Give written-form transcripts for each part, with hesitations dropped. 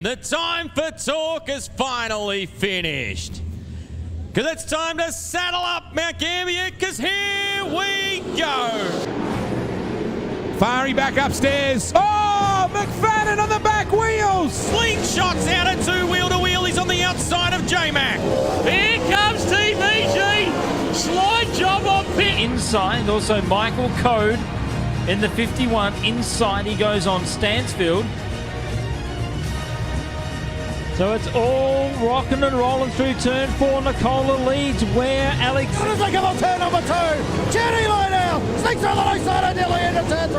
The time for talk is finally finished. Because it's time to saddle up Mount Gambier, because here we go. Fari back upstairs. Oh, McFadden on the back wheels. Slingshots out at two-wheel to wheel. He's on the outside of J-Mac. Here comes TVG. Slide job on pit. Inside, also Michael Code in the 51. Inside he goes on Stansfield. So it's all rocking and rolling through turn 4. Nicola leads where Alex... As soon as they come on turn number 2, Jenny low now, sneaks through the low side of Dilly into turn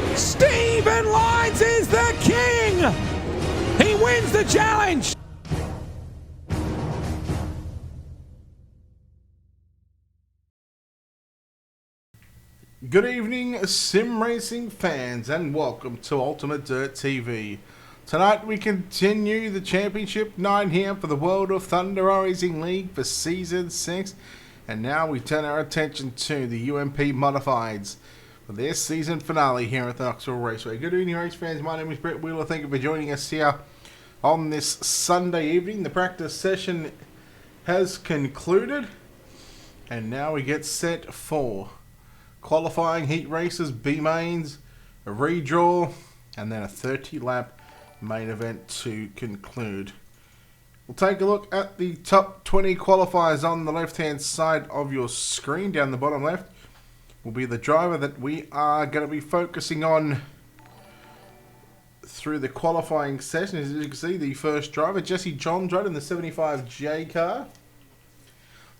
3. Stephen Lyons is the king. He wins the challenge. Good evening, sim racing fans, and welcome to Ultimate Dirt TV. Tonight we continue the Championship 9 here for the World of Thunder Racing League for Season 6. And now we turn our attention to the UMP Modifieds for their season finale here at the Knoxville Raceway. Good evening, race fans. My name is Brett Wheeler. Thank you for joining us here on this Sunday evening. The practice session has concluded. And now we get set for qualifying heat races, B-mains, a redraw, and then a 30-lap main event to conclude. We'll take a look at the top 20 qualifiers on the left-hand side of your screen. Down the bottom left will be the driver that we are going to be focusing on through the qualifying session. As you can see, the first driver, Jesse Johns, rode in the 75J car.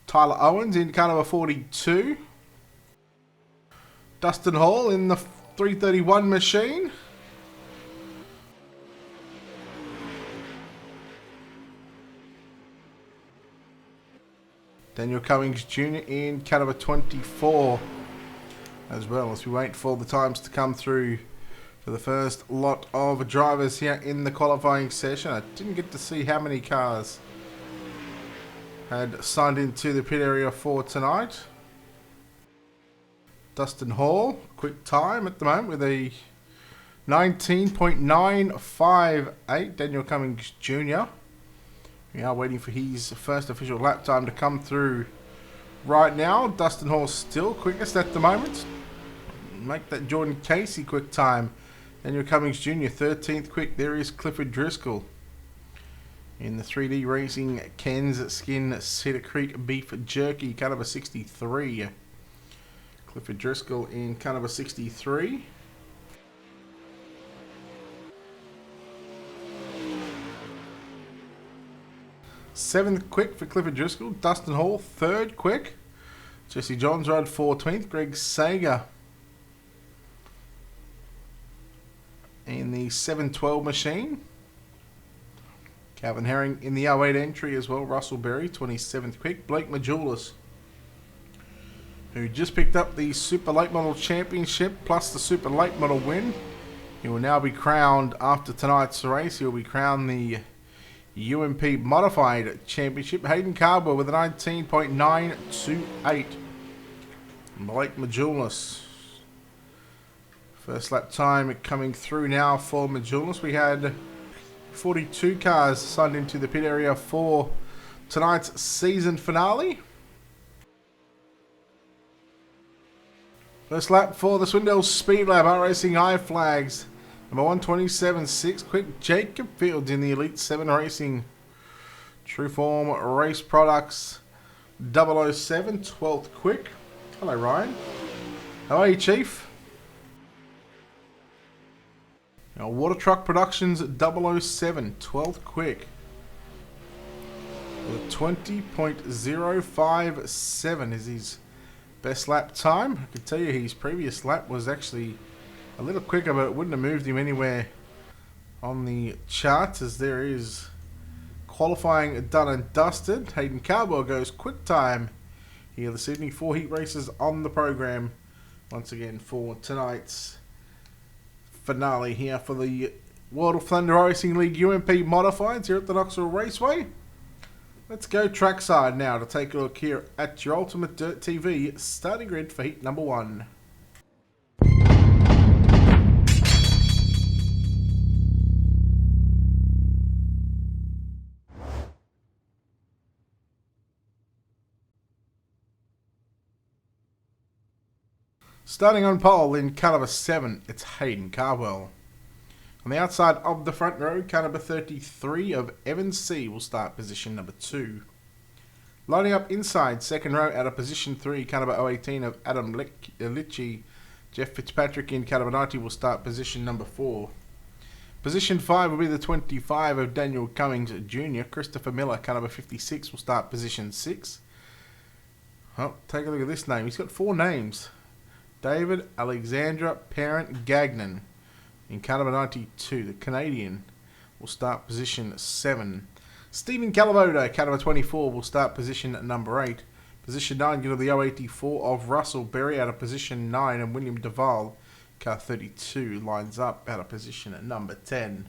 Tyler Owens in car number 42. Dustin Hall in the 331 machine. Daniel Cummings Jr. in car number 24 as well, as we wait for the times to come through for the first lot of drivers here in the qualifying session. I didn't get to see how many cars had signed into the pit area for tonight. Dustin Hall, quick time at the moment with a 19.958. Daniel Cummings Jr. We are waiting for his first official lap time to come through right now. Dustin Hall still quickest at the moment. Make that Jordan Casey quick time. Daniel Cummings Jr. 13th quick. There is Clifford Driscoll in the 3D Racing Ken's Skin Cedar Creek Beef Jerky, car number 63. Clifford Driscoll in car number 63. Seventh quick for Clifford Driscoll. Dustin Hall, third quick. Jesse Johns rode 14th. Greg Sager in the 712 machine. Calvin Herring in the 08 entry as well. Russell Berry, 27th quick. Blake Majulis, who just picked up the Super Late Model Championship plus the Super Late Model win. He will now be crowned after tonight's race. He will be crowned the UMP Modified Championship. Hayden Carber with a 19.928. Blake Majulis. First lap time coming through now for Majulis. We had 42 cars signed into the pit area for tonight's season finale. First lap for the Swindell Speed Lab, R-Racing High Flags. Number 127.6, quick. Jacob Fields in the Elite 7 Racing True Form Race Products 007, 12th quick. Hello, Ryan. How are you, Chief? Now, Water Truck Productions 007, 12th quick. With 20.057 is his best lap time. I can tell you his previous lap was actually a little quicker, but it wouldn't have moved him anywhere on the charts, as there is qualifying done and dusted. Hayden Carbo goes quick time here this evening. 4 heat races on the program once again for tonight's finale here for the World of Thunder Racing League UMP Modifieds here at the Knoxville Raceway. Let's go trackside now to take a look here at your Ultimate Dirt TV starting grid for heat number 1. Thank you. Starting on pole in car number 7, it's Hayden Carwell. On the outside of the front row, car number 33 of Evan C will start position number 2. Lining up inside, second row out of position 3, car number 018 of Adam Litchi. Jeff Fitzpatrick in car number 90 will start position number 4. Position 5 will be the 25 of Daniel Cummings Jr. Christopher Miller, car number 56, will start position 6. Oh, take a look at this name. He's got 4 names. David Alexandra Parent Gagnon. In car number 92, the Canadian will start position 7. Stephen Calavoda, car number 24, will start position number 8. Position 9, go to the 084 of Russell Berry out of position 9, and William Duval, car 32, lines up out of position number 10.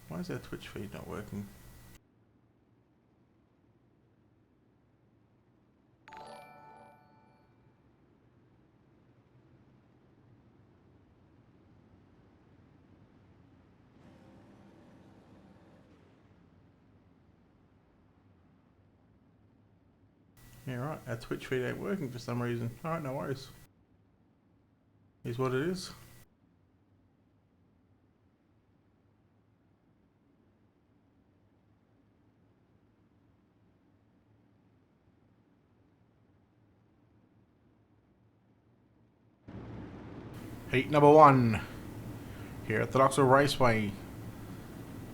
Why is our Twitch feed not working? Yeah, right. Our Twitch feed ain't working for some reason. Alright, no worries. Here's what it is. Heat number 1 here at the Knoxville Raceway.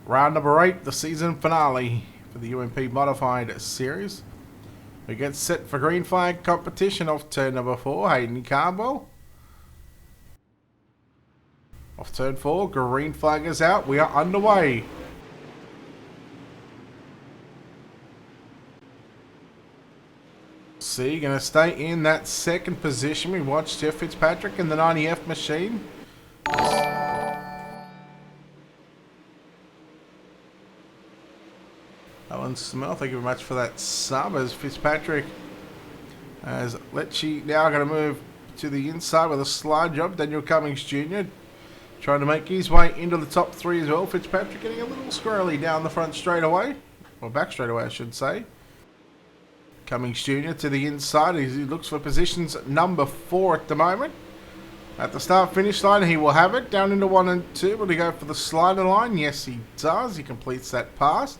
Round number 8, the season finale for the UMP Modified Series. We get set for green flag competition off turn number 4, Hayden Carwell. Off turn 4, green flag is out. We are underway. C going to stay in that second position. We watch Jeff Fitzpatrick in the 90F machine. Alan Smell, thank you very much for that sub. As Fitzpatrick, as Lecce now going to move to the inside with a slide job. Daniel Cummings Jr. trying to make his way into the top 3 as well. Fitzpatrick getting a little squirrely down the front straightaway, or back straightaway I should say. Cummings Jr. to the inside. He looks for positions number 4 at the moment. At the start-finish line, he will have it. Down into 1 and 2. Will he go for the slider line? Yes, he does. He completes that pass.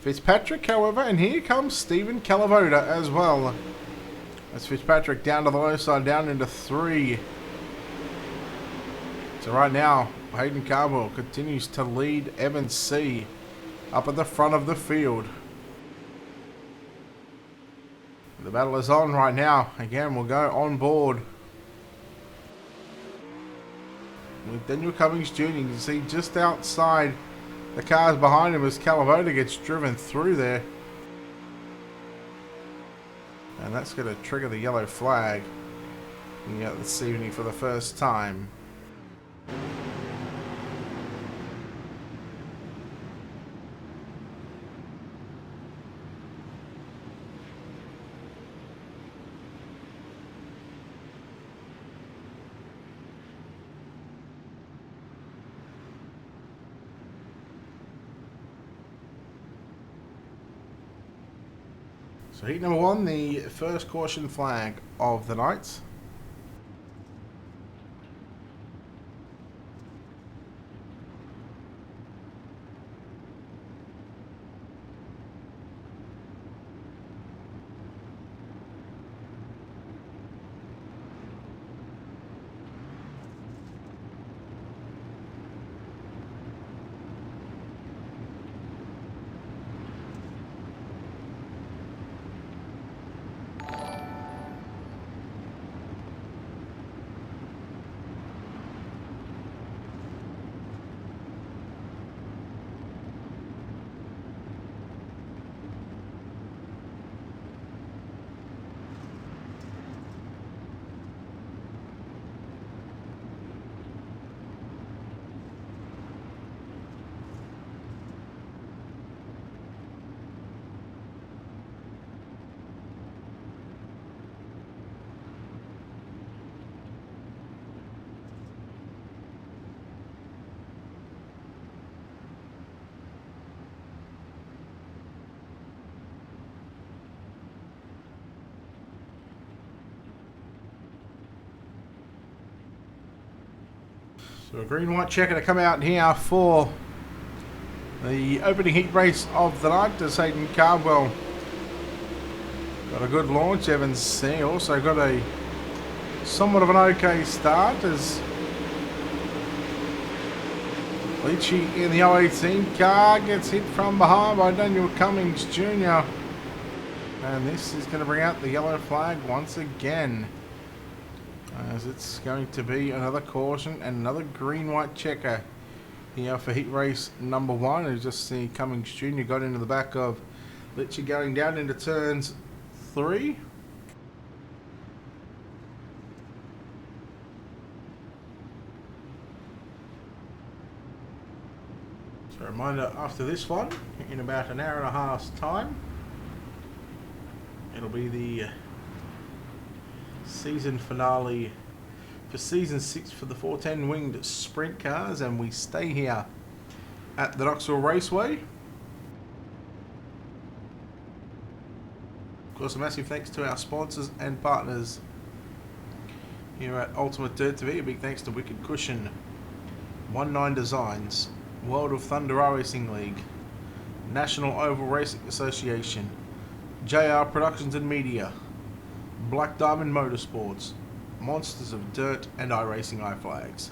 Fitzpatrick, however, and here comes Stephen Calavoda as well. As Fitzpatrick down to the low side, down into 3. So right now, Hayden Carwell continues to lead Evan C up at the front of the field. The battle is on right now. Again, we'll go on board with Daniel Cummings Jr. You can see just outside the cars behind him as Calavoda gets driven through there. And that's going to trigger the yellow flag this evening for the first time. So heat number 1, the first caution flag of the night. So a green-white checker to come out here for the opening heat race of the night as Hayden Cardwell got a good launch. Evans C also got a somewhat of an okay start as Leachy in the 018 car gets hit from behind by Daniel Cummings Jr. And this is going to bring out the yellow flag once again, as it's going to be another caution and another green-white checker here for heat race number 1. As just see Cummings Jr. got into the back of Leachy going down into turns 3. So a reminder, after this one, in about an hour and a half's time, it'll be the season finale for season 6 for the 410 winged sprint cars, and we stay here at the Knoxville Raceway. Of course, a massive thanks to our sponsors and partners here at Ultimate Dirt TV. A big thanks to Wicked Cushion, 19 Designs, World of Thunder Racing League, National Oval Racing Association, JR Productions and Media, Black Diamond Motorsports, Monsters of Dirt, and iRacing iFlags.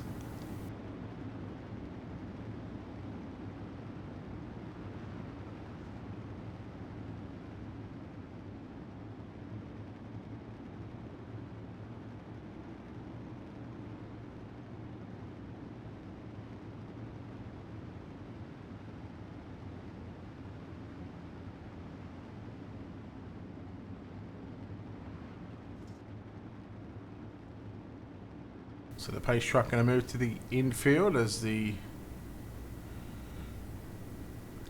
So the pace truck going to move to the infield as the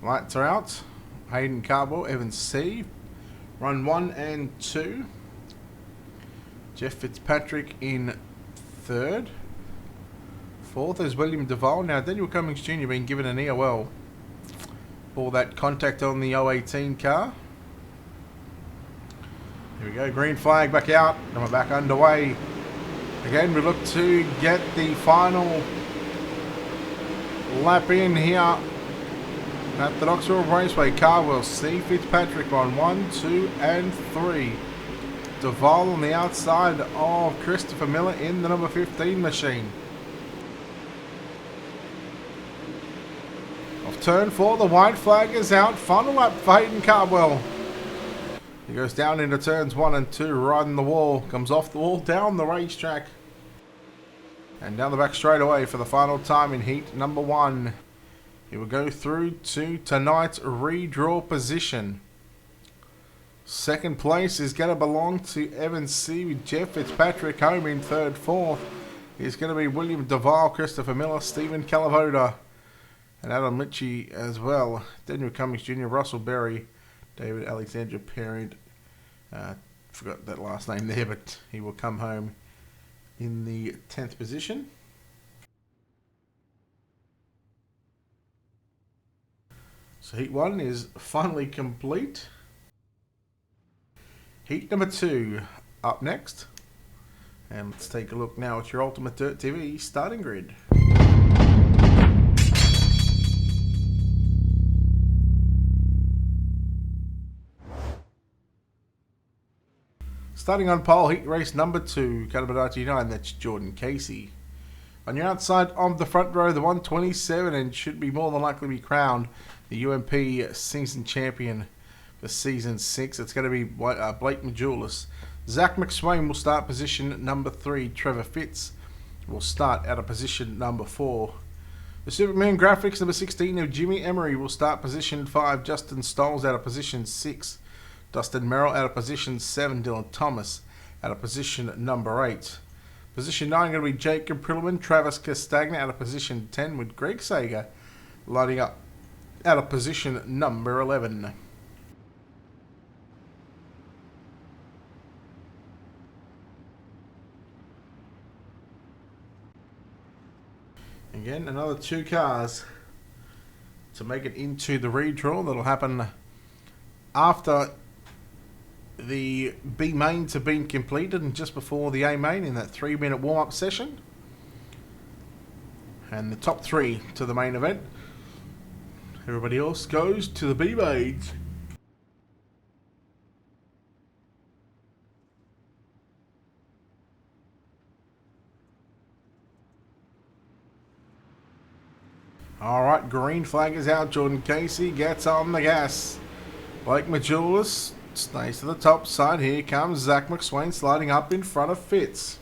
lights are out. Hayden Cardwell, Evans C, run 1 and 2. Jeff Fitzpatrick in 3rd. 4th is William Duval. Now Daniel Cummings Jr. being given an EOL for that contact on the 018 car. Here we go, green flag back out, and we're back underway. Again, we look to get the final lap in here at the Knoxville Raceway. Cardwell, C, Fitzpatrick on 1, 2, and 3. Duval on the outside of Christopher Miller in the number 15 machine. Off turn 4, the white flag is out. Final lap for Hayden Cardwell. He goes down into turns 1 and 2, riding the wall. Comes off the wall, down the racetrack. And down the back straight away for the final time in heat number 1. He will go through to tonight's redraw position. Second place is going to belong to Evan C. with Jeff Fitzpatrick home in 3rd. 4th is going to be William Duval, Christopher Miller, Stephen Calavoda, and Adam Litchie as well. Daniel Cummings Jr., Russell Berry, David Alexander Parent. Forgot that last name there, but he will come home in the 10th position. So heat 1 is finally complete. Heat number 2 up next. And let's take a look now at your Ultimate Dirt TV starting grid. Starting on pole, heat race number 2, Caliber 99, that's Jordan Casey. On your outside of the front row, the 127, and should be more than likely be crowned the UMP season champion for season 6. It's going to be Blake Majulis. Zach McSwain will start position number 3. Trevor Fitz will start out of position number 4. The Superman Graphics number 16 of Jimmy Emery will start position 5. Justin Stolz out of position 6. Dustin Merrill out of position 7. Dylan Thomas out of position number 8. Position 9 going to be Jacob Prilliman. Travis Castagna out of position 10 with Greg Sager lining up out of position number 11. Again, another 2 cars to make it into the redraw. That'll happen after the B mains have been completed and just before the A main in that 3-minute warm-up session. And the top 3 to the main event. Everybody else goes to the B-Maids. Alright, green flag is out. Jordan Casey gets on the gas. Blake Majulis stays to the top side. Here comes Zach McSwain sliding up in front of Fitz.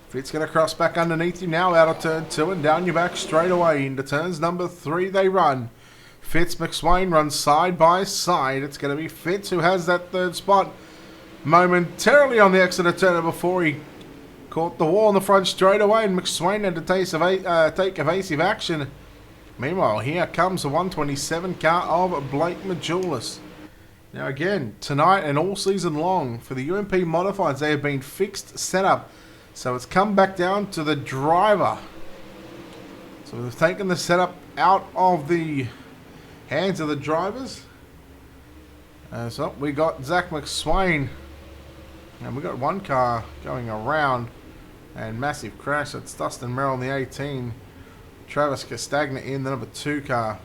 Fitz going to cross back underneath you now out of turn 2 and down your back straight away. Into turns number 3 they run. Fitz McSwain runs side by side. It's going to be Fitz who has that third spot momentarily on the exit of turn before he caught the wall in the front straight away, and McSwain had to take evasive action. Meanwhile, here comes the 127 car of Blake Majulis. Now again, tonight and all season long, for the UMP modifieds, they have been fixed setup. So it's come back down to the driver. So we've taken the setup out of the hands of the drivers. So we got Zach McSwain. And we got one car going around. And massive crash. It's Dustin Merrill in the 18. Travis Castagna in the number 2 car.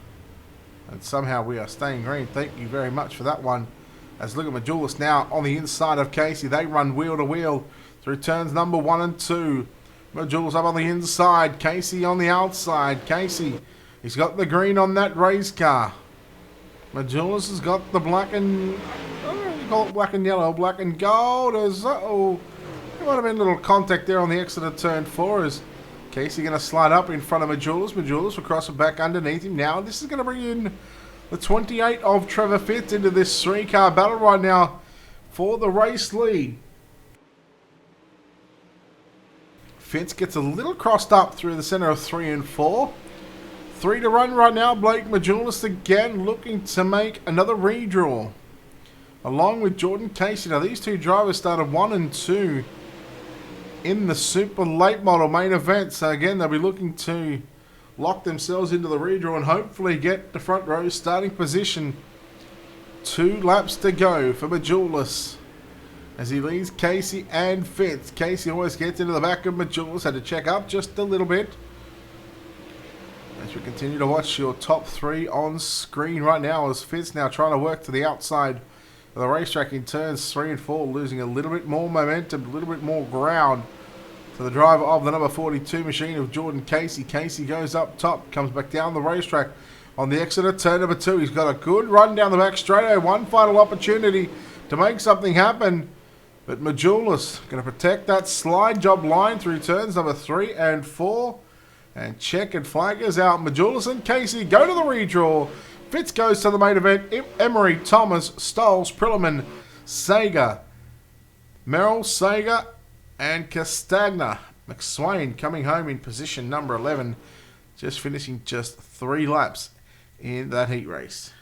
And somehow we are staying green. Thank you very much for that one. As look at Majulis now on the inside of Casey. They run wheel to wheel through turns number 1 and 2. Majulis up on the inside. Casey on the outside. Casey, he's got the green on that race car. Majulis has got the black and... I don't know if you call it black and yellow. Black and gold. Uh-oh. There might have been a little contact there on the exit of turn 4 as Casey going to slide up in front of Majulis. Majulis will cross it back underneath him now. This is going to bring in the 28 of Trevor Fitz into this 3-car battle right now for the race lead. Fitz gets a little crossed up through the center of 3 and 4. 3 to run right now. Blake Majulis again looking to make another redraw. Along with Jordan Casey. Now these two drivers started 1 and 2 in the super late model main event. So again, they'll be looking to lock themselves into the redraw and hopefully get the front row starting position. 2 laps to go for Majulis as he leads Casey and Fitz. Casey always gets into the back of Majulis. Had to check up just a little bit. As we continue to watch your top 3 on screen right now as Fitz now trying to work to the outside of the racetrack in turns 3 and 4, losing a little bit more momentum, a little bit more ground to the driver of the number 42 machine of Jordan Casey. Casey goes up top, comes back down the racetrack on the exit of turn number 2. He's got a good run down the back straightaway. One final opportunity to make something happen. But Majulis going to protect that slide job line through turns number 3 and 4. And checkered flag is out. Majulis and Casey go to the redraw. Fitz goes to the main event. Emery, Thomas, Stoles, Prilliman, Sager, Merrill, Sager, and Castagna. McSwain coming home in position number 11. Just finishing just 3 laps in that heat race.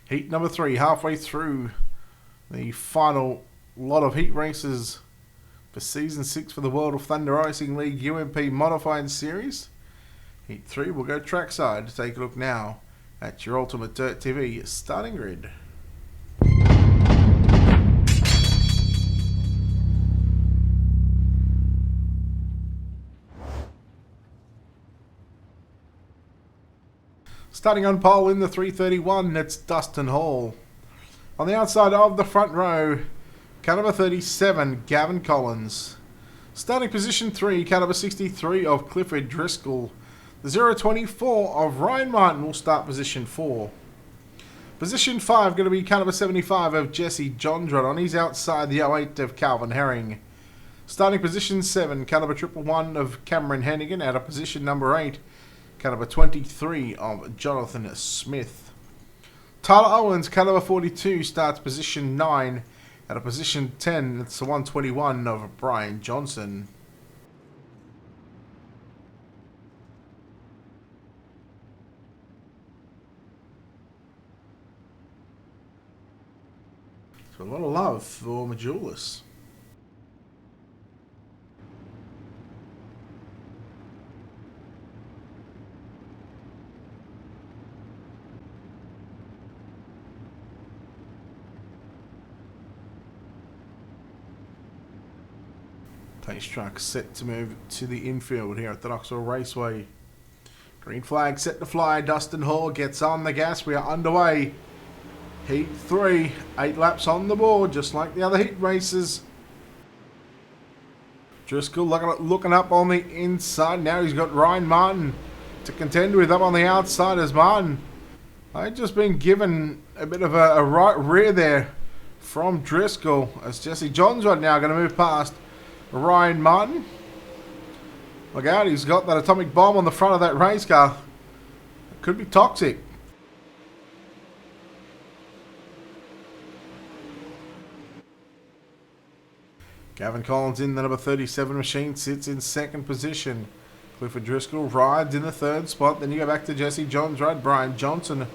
Heat number 3, halfway through the final lot of heat races for Season 6 for the World of Thunder Racing League UMP Modified Series. Heat 3 will go trackside to take a look now at your Ultimate Dirt TV starting grid. Starting on pole in the 331, it's Dustin Hall. On the outside of the front row, car number 37, Gavin Collins. Starting position 3, car number 63 of Clifford Driscoll. The 024 of Ryan Martin will start position 4. Position 5 going to be car number 75 of Jesse Jondrod. On his outside, the 08 of Calvin Herring. Starting position 7, car number 111 of Cameron Hennigan. Out of position number 8, car number 23 of Jonathan Smith. Tyler Owens, car number 42, starts position 9. At a position 10, it's the 121 of Brian Johnson. So a lot of love for Majulis. Taste truck set to move to the infield here at the Knoxville Raceway. Green flag set to fly. Dustin Hall gets on the gas. We are underway. Heat 3. 8 laps on the board, just like the other heat races. Driscoll looking up on the inside. Now he's got Ryan Martin to contend with up on the outside as Martin. They've just been given a bit of a right rear there from Driscoll as Jesse Johns right now going to move past Ryan Martin. Look out, he's got that atomic bomb on the front of that race car. It could be toxic. Gavin Collins in the number 37 machine sits in second position. Clifford Driscoll rides in the third spot. Then you go back to Jesse Johns, right? Brian Johnson,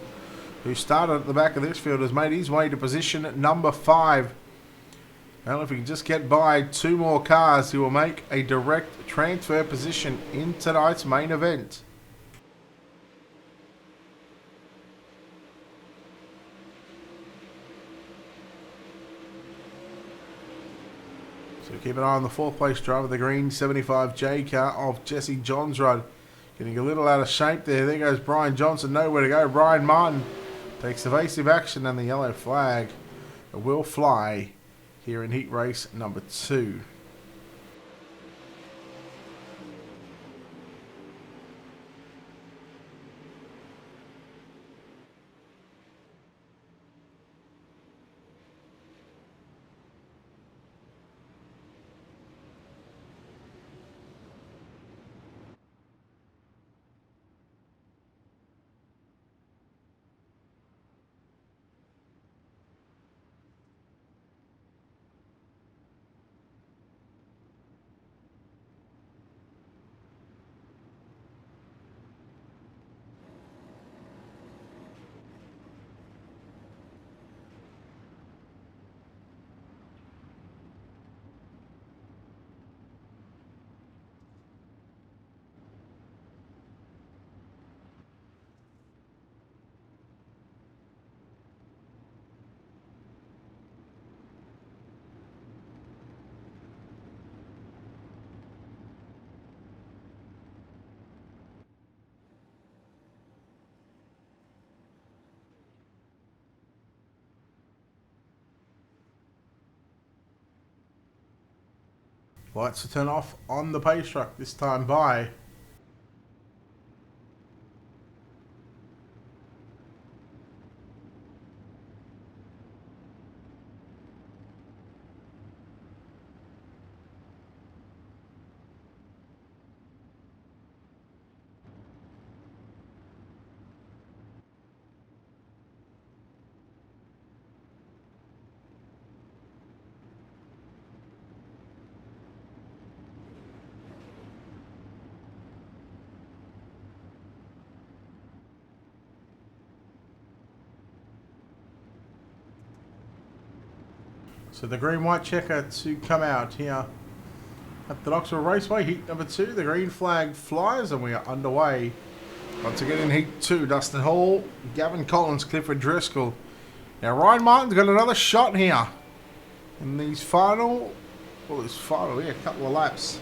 who started at the back of this field, has made his way to position number 5. Well, if he can just get by 2 more cars, he will make a direct transfer position in tonight's main event. So keep an eye on the 4th place driver, the green 75J car of Jesse Johnsrud. Getting a little out of shape there. There goes Brian Johnson, nowhere to go. Brian Martin takes evasive action and the yellow flag will fly here in heat race number 2. Lights to turn off on the pace truck, this time by so the green-white checker to come out here at the Knoxville Raceway, heat number 2. The green flag flies and we are underway. Once again in heat 2, Dustin Hall, Gavin Collins, Clifford Driscoll. Now Ryan Martin's got another shot here in these final, a couple of laps.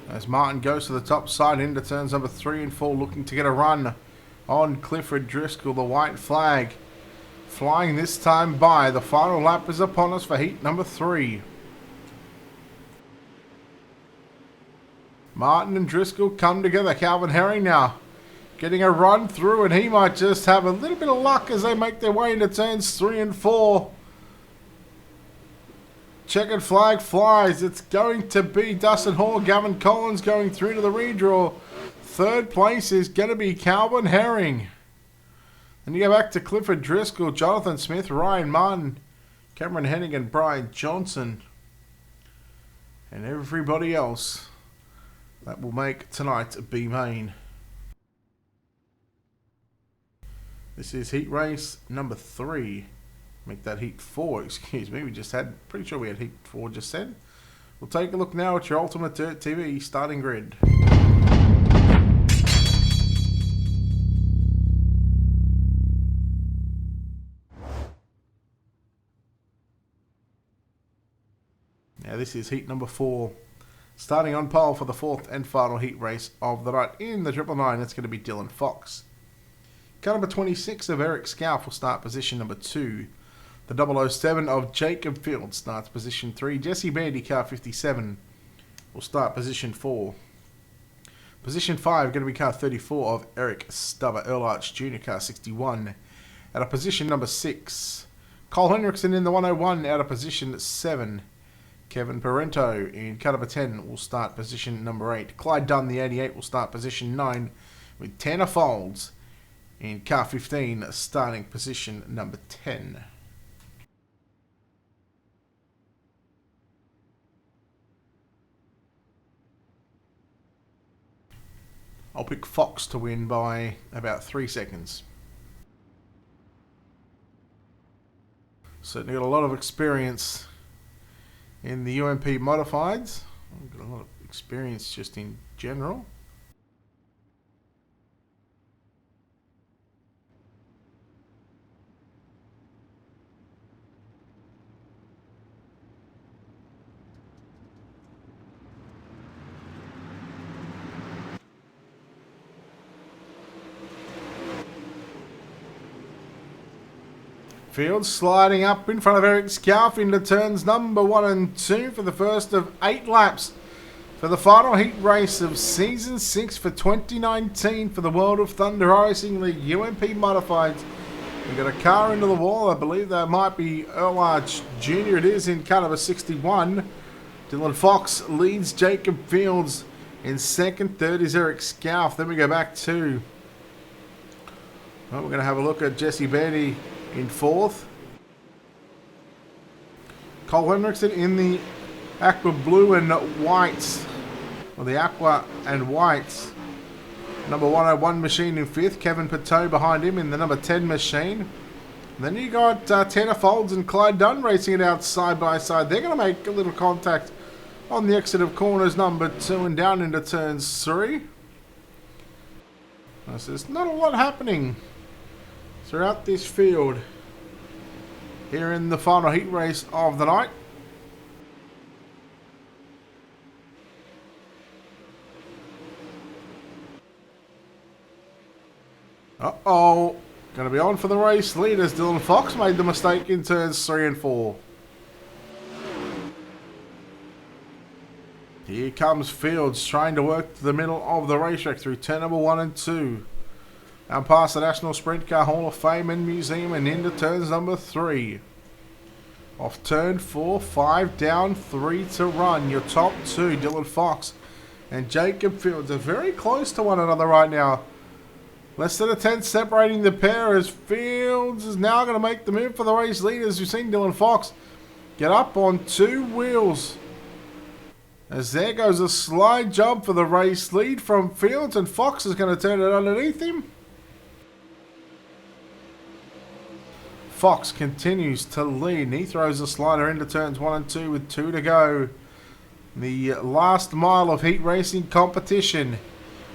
As Martin goes to the top side into turns number 3 and 4, looking to get a run on Clifford Driscoll, the white flag flying this time by. The final lap is upon us for heat number 3. Martin and Driscoll come together. Calvin Herring now getting a run through, and he might just have a little bit of luck as they make their way into turns 3 and 4. Checkered flag flies. It's going to be Dustin Hall, Gavin Collins going through to the redraw. 3rd place is going to be Calvin Herring. Then you go back to Clifford Driscoll, Jonathan Smith, Ryan Martin, Cameron Hennig and Brian Johnson. And everybody else that will make tonight B main. This is heat race number 3. Make that heat 4, excuse me. Pretty sure we had heat 4 just then. We'll take a look now at your Ultimate Dirt TV starting grid. Now this is heat number 4. Starting on pole for the 4th and final heat race of the night in the 999, it's going to be Dylan Fox. Car number 26 of Eric Scalf will start position number 2. The 007 of Jacob Field starts position 3. Jesse Bandy, car 57, will start position 4. Position 5 going to be car 34 of Eric Stubber, Earl Arch Jr., car 61. Out of position number 6. Cole Henriksen in the 101 out of position 7. Kevin Parento in car number 10 will start position number 8. Clyde Dunn, the 88, will start position 9, with Tanner Folds in car 15 starting position number 10. I'll pick Fox to win by about 3 seconds. Certainly got a lot of experience in the UMP modifieds. I've got a lot of experience just in general. Field sliding up in front of Eric Scalf into turns number 1 and 2 for the first of 8 laps for the final heat race of Season 6 for 2019 for the World of Thunder Racing League UMP Modifieds. We've got a car into the wall. I believe that might be Earl Arch Jr. It is in car number 61. Dylan Fox leads Jacob Fields in second. Third is Eric Scalf. Then we go back to... Well, we're going to have a look at Jesse Bandy in 4th. Cole Henriksen in the aqua blue and white, or the aqua and white number 101 machine in 5th. Kevin Pateau behind him in the number 10 machine. And then you got Tanner Folds and Clyde Dunn racing it out side by side. They're going to make a little contact on the exit of corners number 2 and down into turns 3. So there's not a lot happening throughout this field here in the final heat race of the night. Uh-oh. Going to be on for the race leaders. Dylan Fox made the mistake in turns 3 and 4. Here comes Fields trying to work to the middle of the racetrack through turn number 1 and 2. And past the National Sprint Car Hall of Fame and Museum and into turns number 3. Off turn 4, 5 down, 3 to run. Your top 2, Dylan Fox and Jacob Fields, are very close to one another right now. Less than a tenth separating the pair as Fields is now going to make the move for the race leaders. We've seen Dylan Fox get up on 2 wheels. As there goes a slide jump for the race lead from Fields, and Fox is going to turn it underneath him. Fox continues to lead, and he throws a slider into turns 1 and 2 with 2 to go. The last mile of heat racing competition.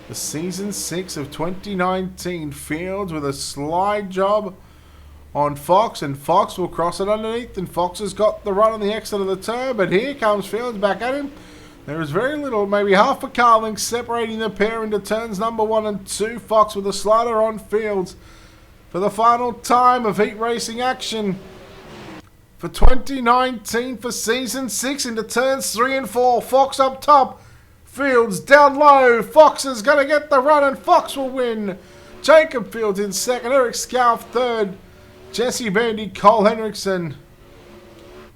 The Season 6 of 2019. Fields with a slide job on Fox, and Fox will cross it underneath, and Fox has got the run on the exit of the turn, but here comes Fields back at him. There is very little, maybe half a car length separating the pair into turns number 1 and 2. Fox with a slider on Fields for the final time of heat racing action for 2019 for Season 6 into turns 3 and 4. Fox up top, Fields down low. Fox is going to get the run, and Fox will win. Jacob Fields in second, Eric Scalf third, Jesse Bandy, Cole Henriksen,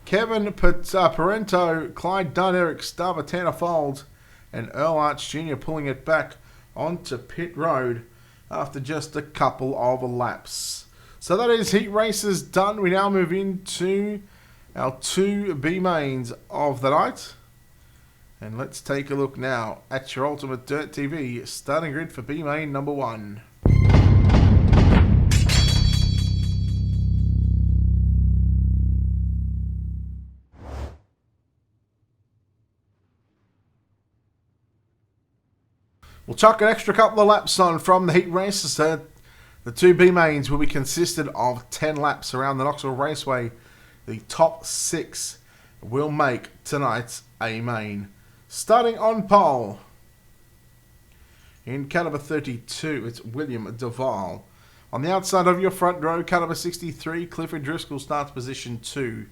Kevin Parento, Clyde Dunn, Eric Stubber, Tanner Folds, and Earl Arch Jr. pulling it back onto pit road after just a couple of laps. So that is heat races done. We now move into our 2 B mains of the night. And let's take a look now at your Ultimate Dirt TV starting grid for B main number 1. We'll chuck an extra couple of laps on from the heat races. The 2 B mains will be consisted of 10 laps around the Knoxville Raceway. The top 6 will make tonight's A main. Starting on pole, in car number 32, it's William Duval. On the outside of your front row, car number 63, Clifford Driscoll starts position 2.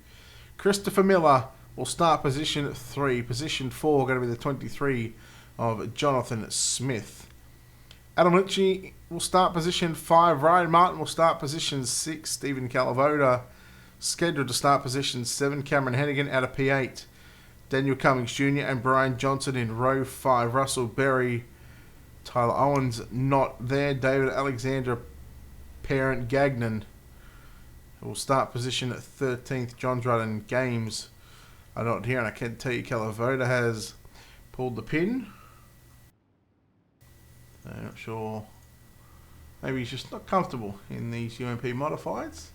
Christopher Miller will start position 3. Position 4 going to be the 23 of Jonathan Smith. Adam Litchie will start position 5. Ryan Martin will start position 6. Stephen Calavoda scheduled to start position 7. Cameron Hennigan out of P8. Daniel Cummings Jr. and Brian Johnson in row 5. Russell Berry, Tyler Owens not there. David Alexander Parent Gagnon will start position 13th. John Drudden Games are not here, and I can't tell you Calavoda has pulled the pin. I'm not sure. Maybe he's just not comfortable in these UMP modifieds.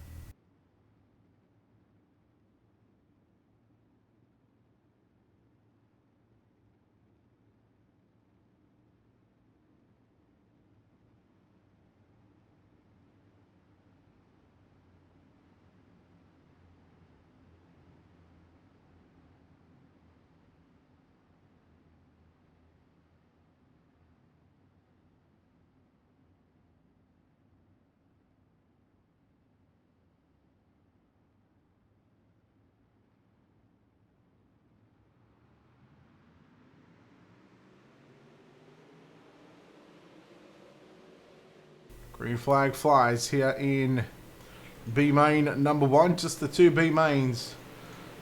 Green flag flies here in B main number 1. Just the 2 B mains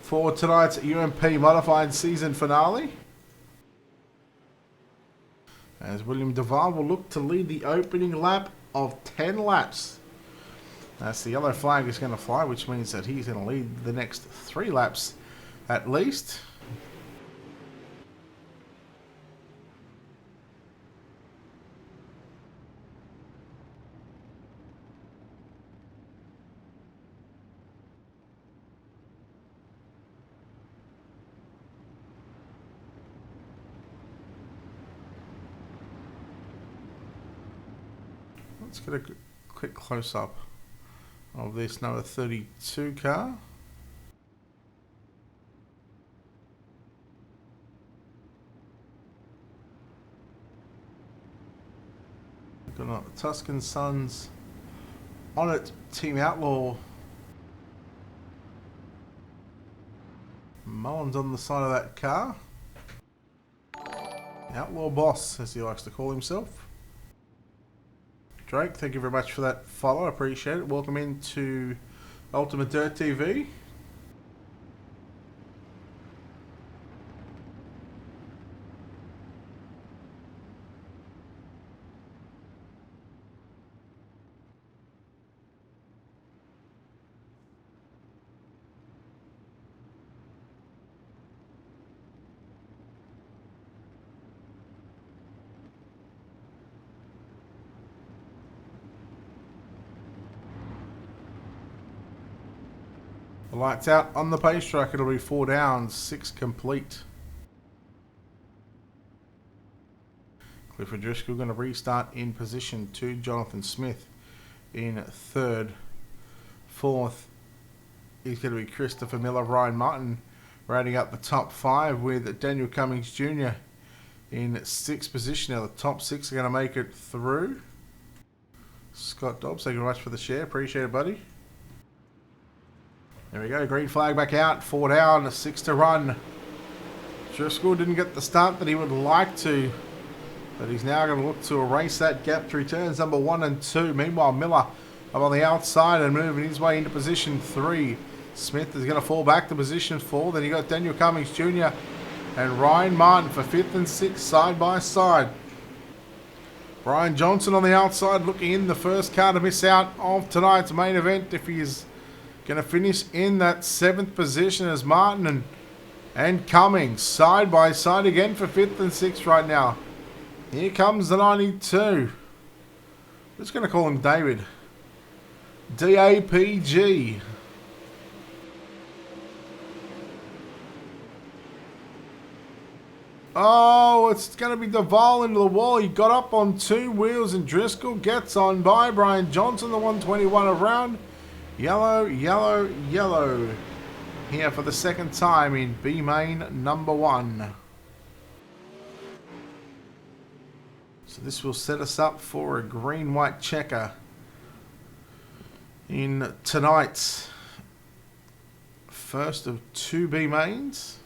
for tonight's UMP modified season finale. As William Duval will look to lead the opening lap of 10 laps. That's the yellow flag is going to fly, which means that he's going to lead the next 3 laps at least. Let's get a quick close-up of this number 32 car. Got the Tuscan Sons on it, Team Outlaw. Mullins on the side of that car. Outlaw Boss, as he likes to call himself. Drake, thank you very much for that follow. I appreciate it. Welcome into Ultimate Dirt TV. The lights out on the pace track. It'll be 4 down, 6 complete. Clifford Driscoll going to restart in position 2. Jonathan Smith in 3rd. 4th is going to be Christopher Miller. Ryan Martin rounding up the top 5 with Daniel Cummings Jr. in 6th position. Now the top 6 are going to make it through. Scott Dobbs, thank you very much for the share. Appreciate it, buddy. There we go, green flag back out, 4 down, 6 to run. Driscoll didn't get the start that he would like to, but he's now going to look to erase that gap through turns number 1 and 2. Meanwhile, Miller up on the outside and moving his way into position 3. Smith is going to fall back to position 4. Then you got Daniel Cummings Jr. and Ryan Martin for 5th and 6th side by side. Brian Johnson on the outside looking in, the first car to miss out of tonight's main event if he is going to finish in that 7th position as Martin and Cummings side by side again for 5th and 6th right now. Here comes the 92. I'm just going to call him David. DAPG. Oh, it's going to be Duval into the wall. He got up on 2 wheels and Driscoll gets on by Brian Johnson, the 121 around. Yellow, yellow, yellow. here for the second time in B main number 1. So this will set us up for a green-white checker in tonight's first of 2 B mains.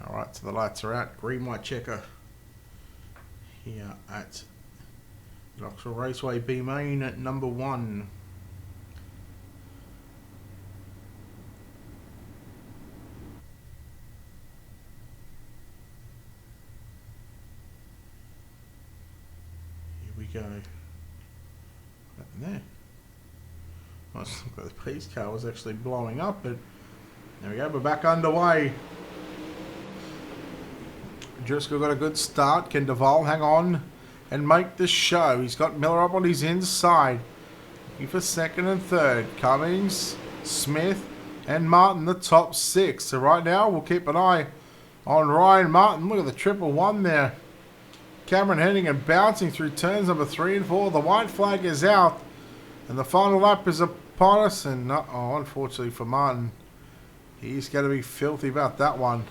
Alright, so the lights are out. Green white checker here at Knoxville Raceway B main at number 1. Here we go. What happened there? Oh, it looked like the police car was actually blowing up, but there we go, we're back underway. Driscoll got a good start. Can Duval hang on and make the show? He's got Miller up on his inside. Looking for second and third. Cummings, Smith, and Martin, the top 6. So right now, we'll keep an eye on Ryan Martin. Look at the 111 there. Cameron Hennigan bouncing through turns number 3 and 4. The white flag is out. And the final lap is upon us. And unfortunately for Martin, he's going to be filthy about that one.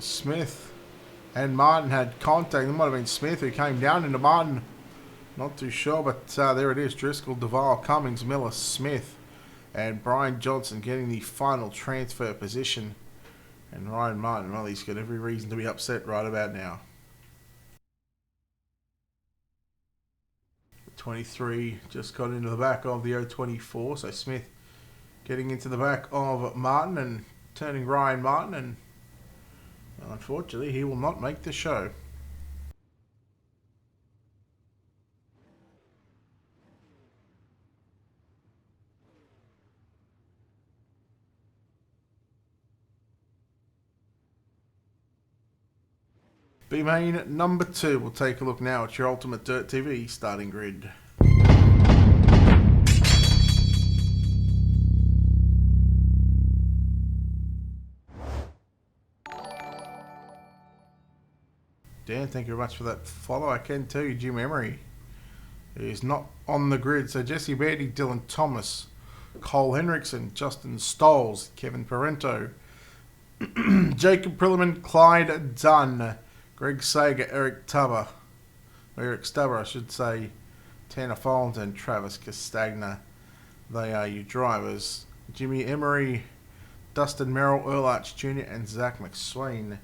Smith and Martin had contact. It might have been Smith who came down into Martin. Not too sure, but there it is. Driscoll, Duval, Cummings, Miller, Smith, and Brian Johnson getting the final transfer position. And Ryan Martin, well, he's got every reason to be upset right about now. 23 just got into the back of the 024, so Smith getting into the back of Martin and turning Ryan Martin, and unfortunately, he will not make the show. B main number 2. We'll take a look now at your Ultimate Dirt TV starting grid. Dan, thank you very much for that follow. I can tell you Jim Emery is not on the grid. So Jesse Beatty, Dylan Thomas, Cole Henriksen, Justin Stolz, Kevin Parento, Jacob Prilliman, Clyde Dunn, Greg Sager, Eric Stubber, I should say, Tanner Follins and Travis Castagna. They are your drivers. Jimmy Emery, Dustin Merrill, Earl Arch Jr. and Zach McSwain.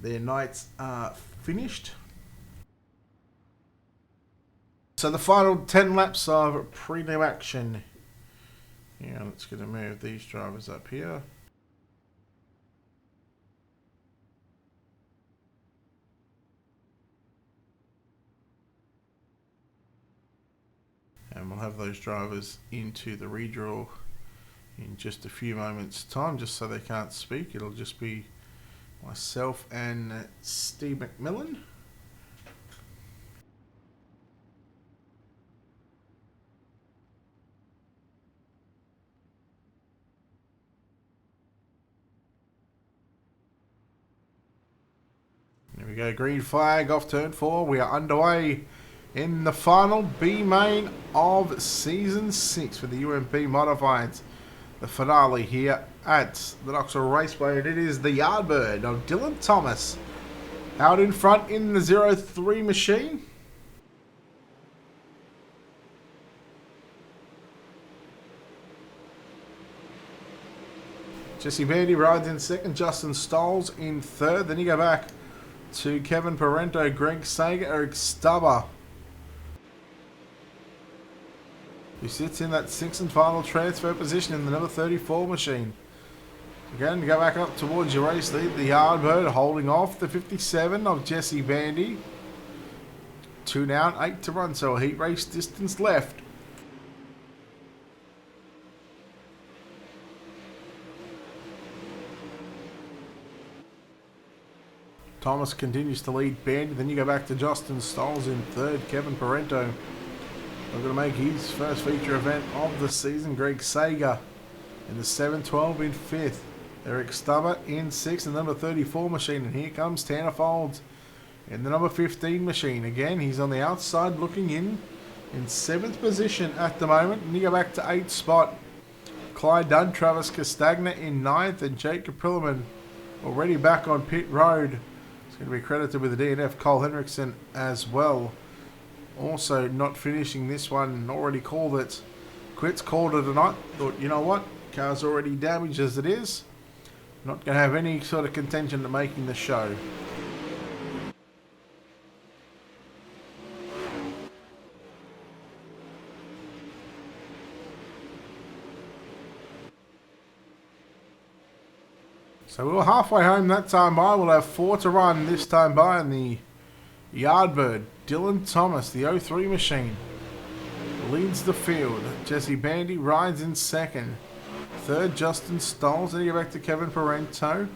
Their nights are finished. So the final 10 laps of prelim action. Yeah, let's get to move these drivers up here. And we'll have those drivers into the redraw in just a few moments' time, just so they can't speak. It'll just be myself and Steve McMillan. Here we go, green flag off turn 4. We are underway in the final B main of Season 6 for the UMP Modifieds. The finale here at the Knoxville Raceway, and it is the Yardbird of Dylan Thomas out in front in the 03 machine. Jesse Bandy rides in second, Justin Stolz in third. Then you go back to Kevin Parento, Greg Sager, Eric Stubber, who sits in that sixth and final transfer position in the number 34 machine. Again, go back up towards your race lead, the Yardbird holding off the 57 of Jesse Bandy. 2 down, 8 to run, so a heat race distance left. Thomas continues to lead Bandy. Then you go back to Justin Stolz in third. Kevin Parento are going to make his first feature event of the season. Greg Sager in the 7-12 in fifth. Eric Stubber in sixth, and number 34 machine. And here comes Tanner Folds in the number 15 machine. Again, he's on the outside looking in 7th position at the moment. And you go back to 8th spot. Clyde Dunn, Travis Castagna in 9th, and Jake Caprilliman already back on pit road. It's going to be credited with the DNF, Cole Henriksen as well. Also not finishing this one, already called it quits, called it a night. Thought, you know what, car's already damaged as it is. Not going to have any sort of contention to making the show. So we were halfway home that time by. We'll have 4 to run this time by in the Yardbird. Dylan Thomas, the 03 machine, leads the field. Jesse Bandy rides in second. Third, Justin Stolz. Then you go back to Kevin Parento,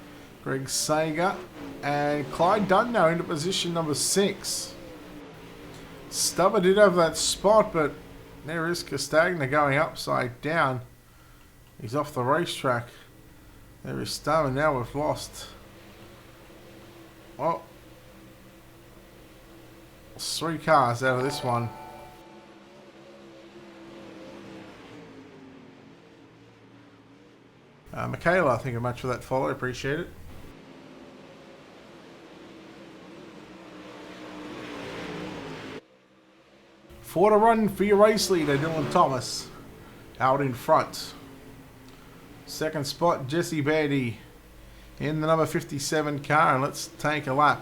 Greg Sager, and Clyde Dunn now into position number 6. Stubber did have that spot, but there is Castagna going upside down. He's off the racetrack. There is Stubber. Now we've lost. Oh. 3 cars out of this one. Michaela, thank you much for that follow. Appreciate it. Four to run for your race leader, Dylan Thomas, out in front. Second spot, Jesse Bandy in the number 57 car. And let's take a lap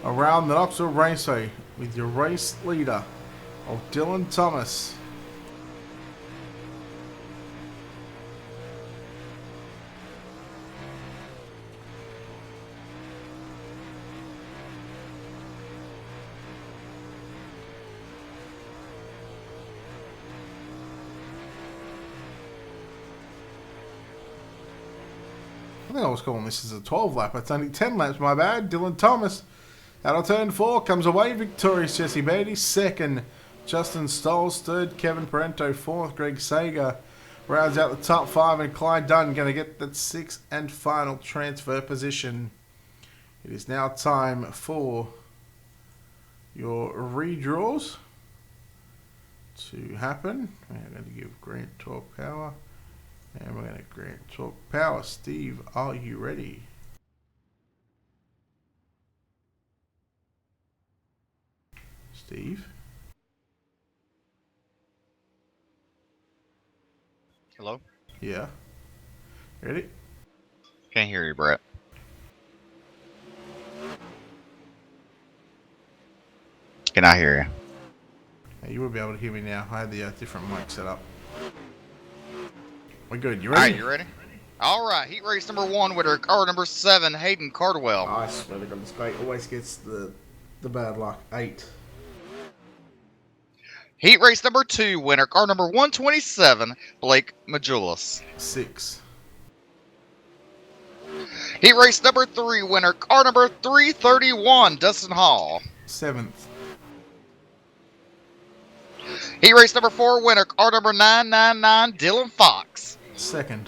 around the Knoxville Raceway with your race leader of Dylan Thomas. I think I was calling this as a 12 lap. It's only 10 laps, my bad. Dylan Thomas out of turn 4 comes away victorious. Jesse Bandy second, Justin Stolz third, Kevin Parento fourth, Greg Sager rounds out the top 5, and Clyde Dunn going to get that 6th and final transfer position. It is now time for your redraws to happen. We're going to give Grant Talk Power. And we're going to grant Talk Power. Steve, are you ready? Steve? Hello? Yeah. Ready? Can't hear you, Brett. Can I hear you? Hey, you will be able to hear me now. I had the different mic set up. We're good. You All ready? right, you ready? All right, heat race number 1 with our car number 7, Hayden Cardwell. I swear to God, this guy always gets the bad luck. 8. Heat race number 2 winner, car number 127, Blake Majulis. 6. Heat race number 3 winner, car number 331, Dustin Hall. 7th. Heat race number 4 winner, car number 999, Dylan Fox. 2nd.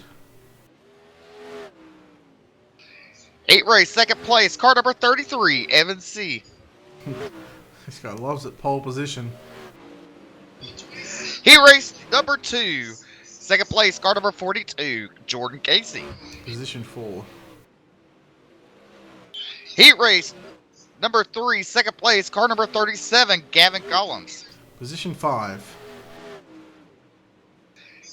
Heat race, second place, car number 33, Evan C. This guy loves it, pole position. Heat race number 2, second place, car number 42, Jordan Casey. Position 4. Heat race number 3, second place, car number 37, Gavin Collins. Position 5.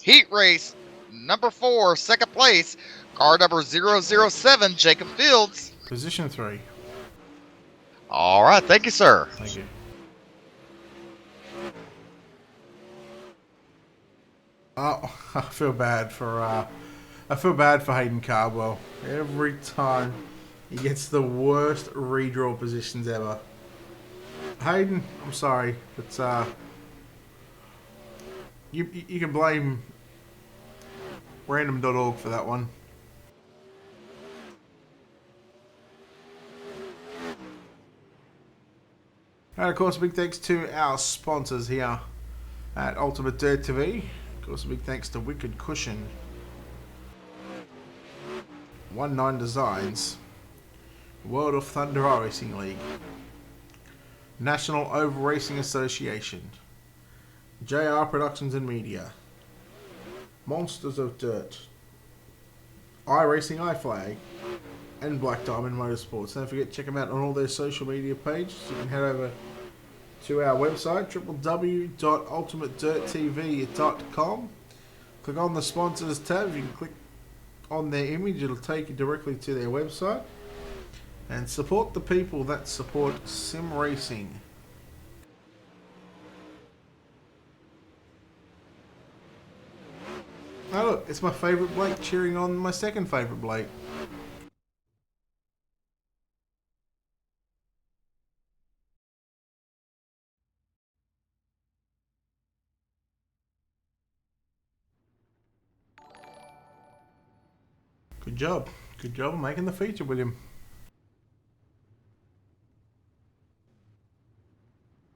Heat race number 4, second place, car number 007, Jacob Fields. Position 3. All right, thank you, sir. Thank you. Oh, I feel bad for Hayden Cardwell. Every time he gets the worst redraw positions ever. Hayden, I'm sorry, but you can blame random.org for that one. And of course, a big thanks to our sponsors here at Ultimate Dirt TV. Of course, a big thanks to Wicked Cushion, 19 Designs, World of Thunder Racing League, National Oval Racing Association, JR Productions and Media, Monsters of Dirt, iRacing iFlag, and Black Diamond Motorsports. Don't forget to check them out on all their social media pages. You can head over to our website, www.ultimatedirttv.com. Click on the sponsors tab. You can click on their image, it'll take you directly to their website. And support the people that support sim racing. Oh look, it's my favourite Blake cheering on my second favourite Blake. Good job. Good job of making the feature, William.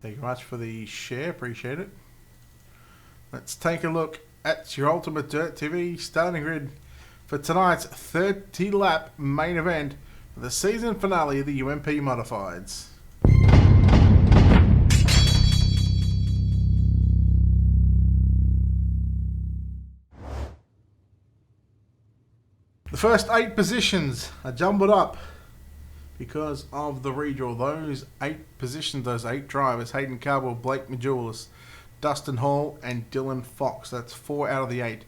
Thank you very much for the share. Appreciate it. Let's take a look at your Ultimate Dirt TV starting grid for tonight's 30-lap main event for the season finale of the UMP Modifieds. The first 8 positions are jumbled up because of the redraw. Those 8 positions, those 8 drivers, Hayden Cardwell, Blake Majulis, Dustin Hall and Dylan Fox. That's 4 out of the 8.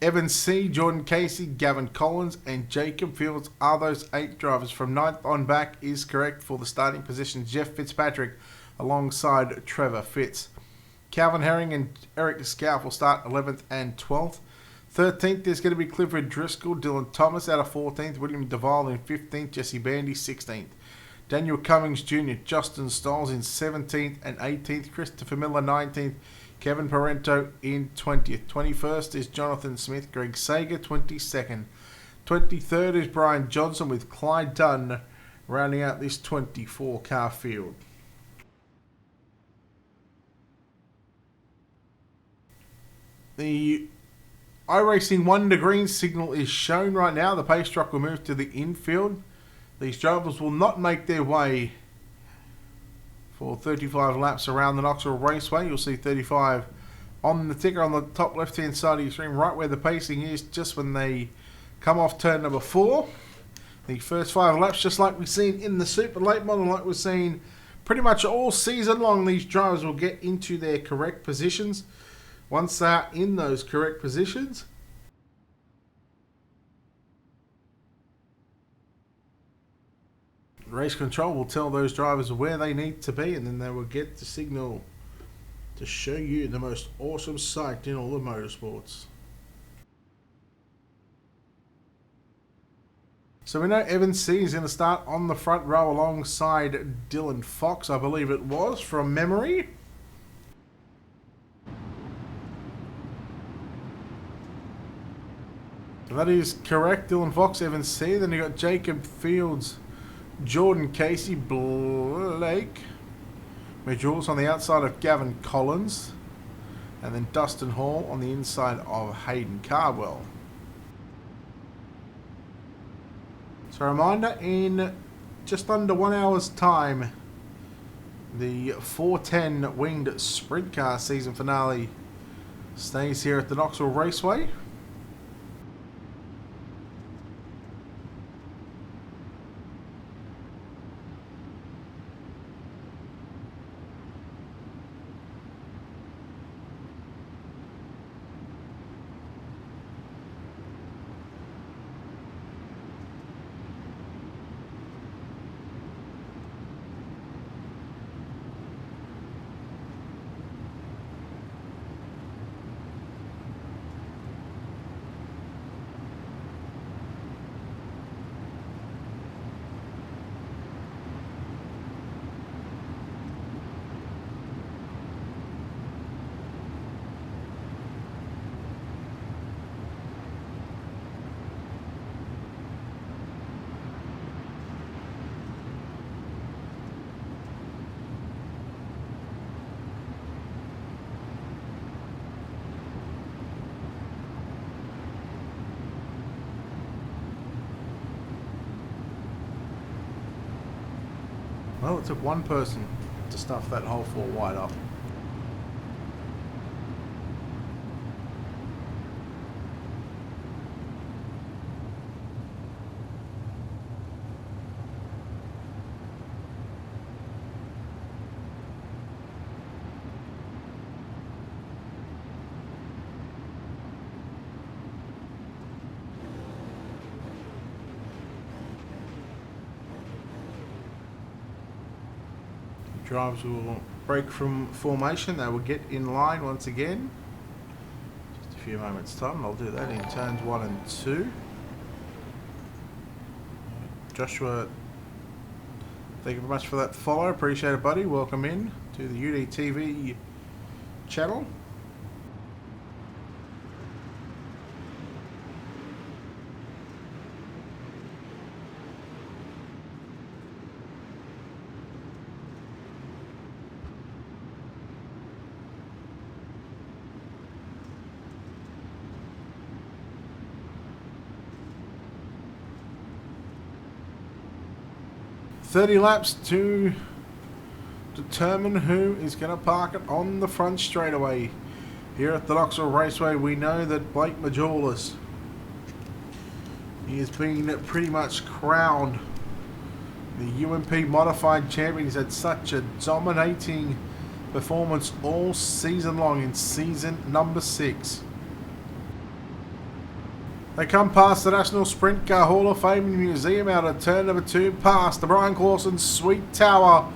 Evan C, Jordan Casey, Gavin Collins and Jacob Fields are those 8 drivers. From 9th on back is correct for the starting position. Jeff Fitzpatrick alongside Trevor Fitz. Calvin Herring and Eric Scalf will start 11th and 12th. 13th, there's going to be Clifford Driscoll, Dylan Thomas out of 14th, William Duval in 15th, Jesse Bandy 16th. Daniel Cummings Jr., Justin Stiles in 17th and 18th, Christopher Miller 19th, Kevin Parento in 20th. 21st is Jonathan Smith, Greg Sager 22nd. 23rd is Brian Johnson with Clyde Dunn rounding out this 24-car field. The iRacing 1 to green signal is shown right now. The pace truck will move to the infield. These drivers will not make their way for 35 laps around the Knoxville Raceway. You'll see 35 on the ticker on the top left-hand side of your screen, right where the pacing is, just when they come off turn number 4. The first 5 laps, just like we've seen in the Super Late Model, like we've seen pretty much all season long, these drivers will get into their correct positions. Once they're in those correct positions, race control will tell those drivers where they need to be, and then they will get the signal to show you the most awesome sight in all of motorsports. So we know Evan C is going to start on the front row alongside Dylan Fox, I believe it was, from memory. That is correct. Dylan Fox, Evan C. Then you got Jacob Fields, Jordan Casey, Blake Majulis on the outside of Gavin Collins, and then Dustin Hall on the inside of Hayden Cardwell. So a reminder, in just under 1 hour's time, the 410 winged sprint car season finale stays here at the Knoxville Raceway. Well, it took one person to stuff that whole 4 wide up. Drivers will break from formation. They will get in line once again. Just a few moments time. I'll do that in turns 1 and 2. Joshua, thank you very much for that follow. Appreciate it, buddy. Welcome in to the UDTV channel. "30 laps to determine who is going to park it on the front straightaway here at the Knoxville Raceway." We know that Blake Majolas, he has been pretty much crowned the UMP modified champion. He's had such a dominating performance all season long in season number 6. They come past the National Sprint Car Hall of Fame Museum out of turn number 2, past the Brian Clausen Sweet Tower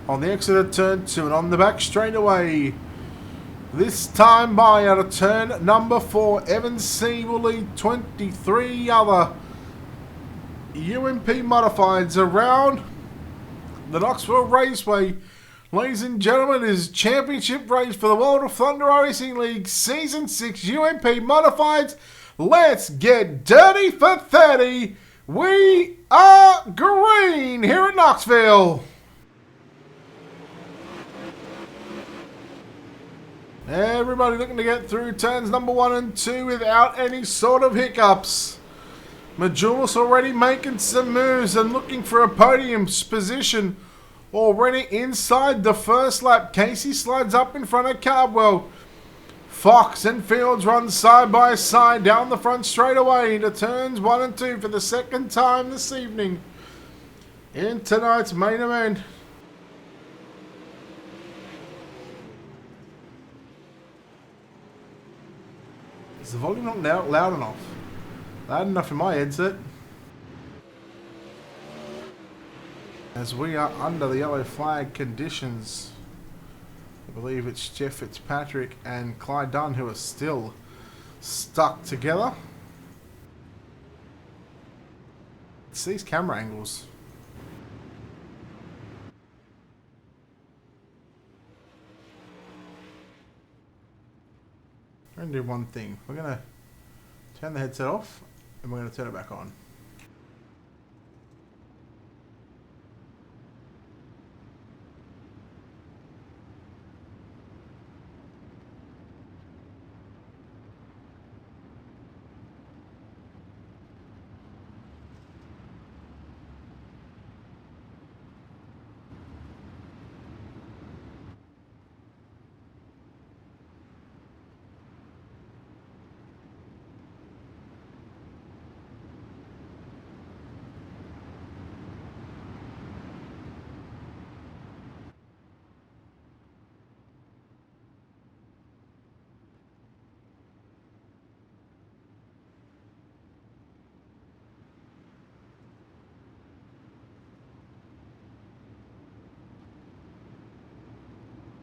on the exit of turn 2, and on the back straightaway. This time by out of turn number 4, Evan C will lead 23 other UMP modifieds around the Knoxville Raceway. Ladies and gentlemen, it is championship race for the World of Thunder Racing League Season 6 UMP modifieds. Let's get dirty for 30. We are green here at Knoxville. Everybody looking to get through turns number 1 and 2 without any sort of hiccups. Majolas already making some moves and looking for a podium position already inside the first lap. Casey slides up in front of Cardwell. Fox and Fields run side by side down the front straightaway into turns 1 and 2 for the second time this evening in tonight's main event. Is the volume not loud enough? Loud enough in my headset. As we are under the yellow flag conditions. I believe it's Jeff Fitzpatrick and Clyde Dunn who are still stuck together. It's these camera angles. We're going to do one thing. We're going to turn the headset off and we're going to turn it back on.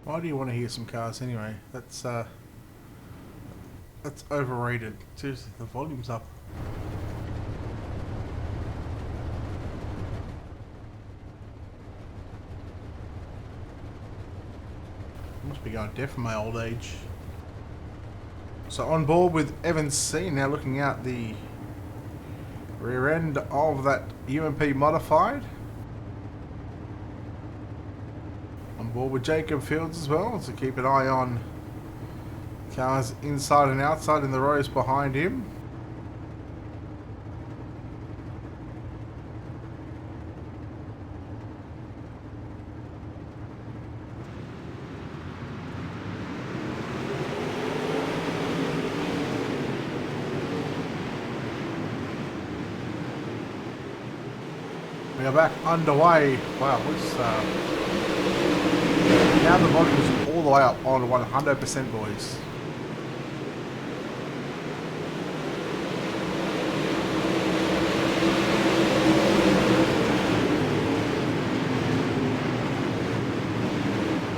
Why do you want to hear some cars anyway? That's overrated. Seriously, the volume's up. Must be going deaf in my old age. So on board with Evans C, now looking out the rear end of that UMP modified. On board with Jacob Fields as well, so keep an eye on cars inside and outside in the rows behind him. We are back underway. Wow, now the volume is all the way up on 100%, boys.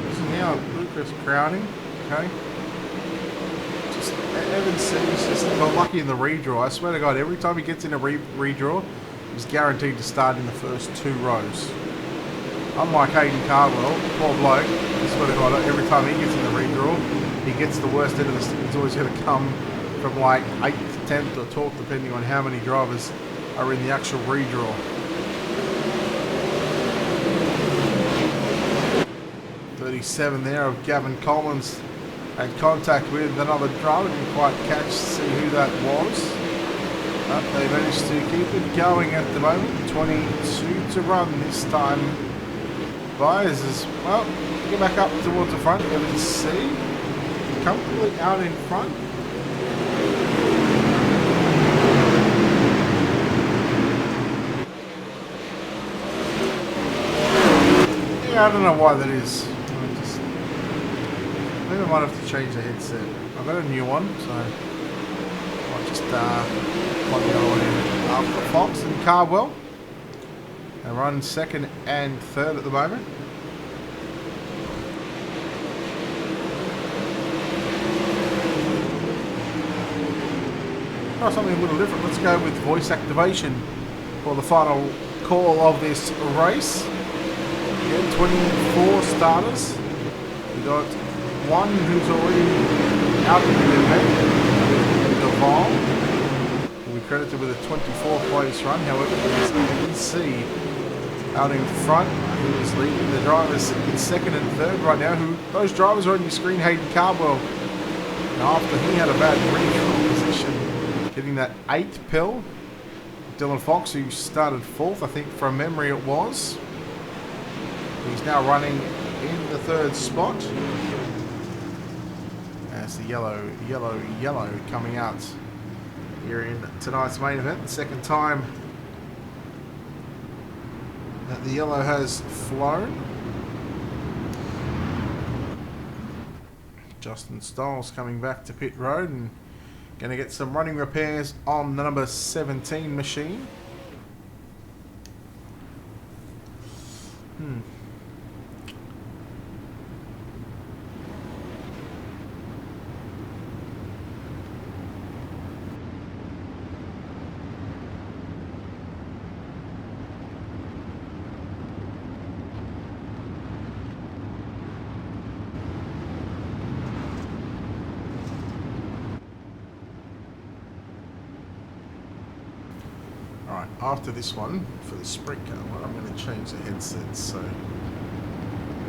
This is now Lucas crowning, okay? Just Evans C's just got lucky in the redraw. I swear to God, every time he gets in a redraw, he's guaranteed to start in the first 2 rows. Unlike Hayden Cardwell, poor bloke, I swear to God, every time he gets in the redraw, he gets the worst end of the stick. It's always going to come from like 8th, 10th or 12th, depending on how many drivers are in the actual redraw. .37 there of Gavin Collins had contact with another driver. Didn't quite see who that was. But they managed to keep it going at the moment. 22 to run this time. Byers as well. Get back up towards the front. Evans C. Comfortably out in front. Yeah, I don't know why that is. Maybe I might have to change the headset. I've got a new one, so I'll just plug the other one in after Fox and Cardwell. They run 2nd and 3rd at the moment. Try something a little different. Let's go with voice activation for the final call of this race. Again, 24 starters. We got one who's already out in the event, Duval. We'll be credited with a 24th place run. However, there's NC out in front, who is leading the drivers in 2nd and 3rd right now. Those drivers are on your screen. Hayden Cardwell, and after he had a bad recontrol position, getting that 8th pill. Dylan Fox, who started 4th, I think from memory it was. He's now running in the 3rd spot. As the yellow coming out here in tonight's main event. The 2nd time that the yellow has flown. Justin Stiles coming back to pit road and going to get some running repairs on the number 17 machine. Alright, after this one, for the sprint car one, I'm going to change the headset. So,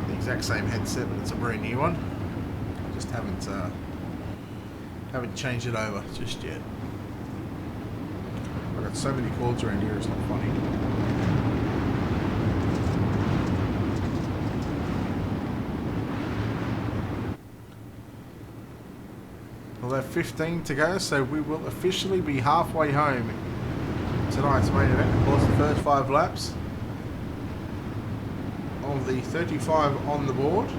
the exact same headset, but it's a brand new one. I just haven't changed it over just yet. I've got so many cords around here, it's not funny. We'll have 15 to go, so we will officially be halfway home. Tonight's main event, of course, the first 5 laps of the 35 on the board.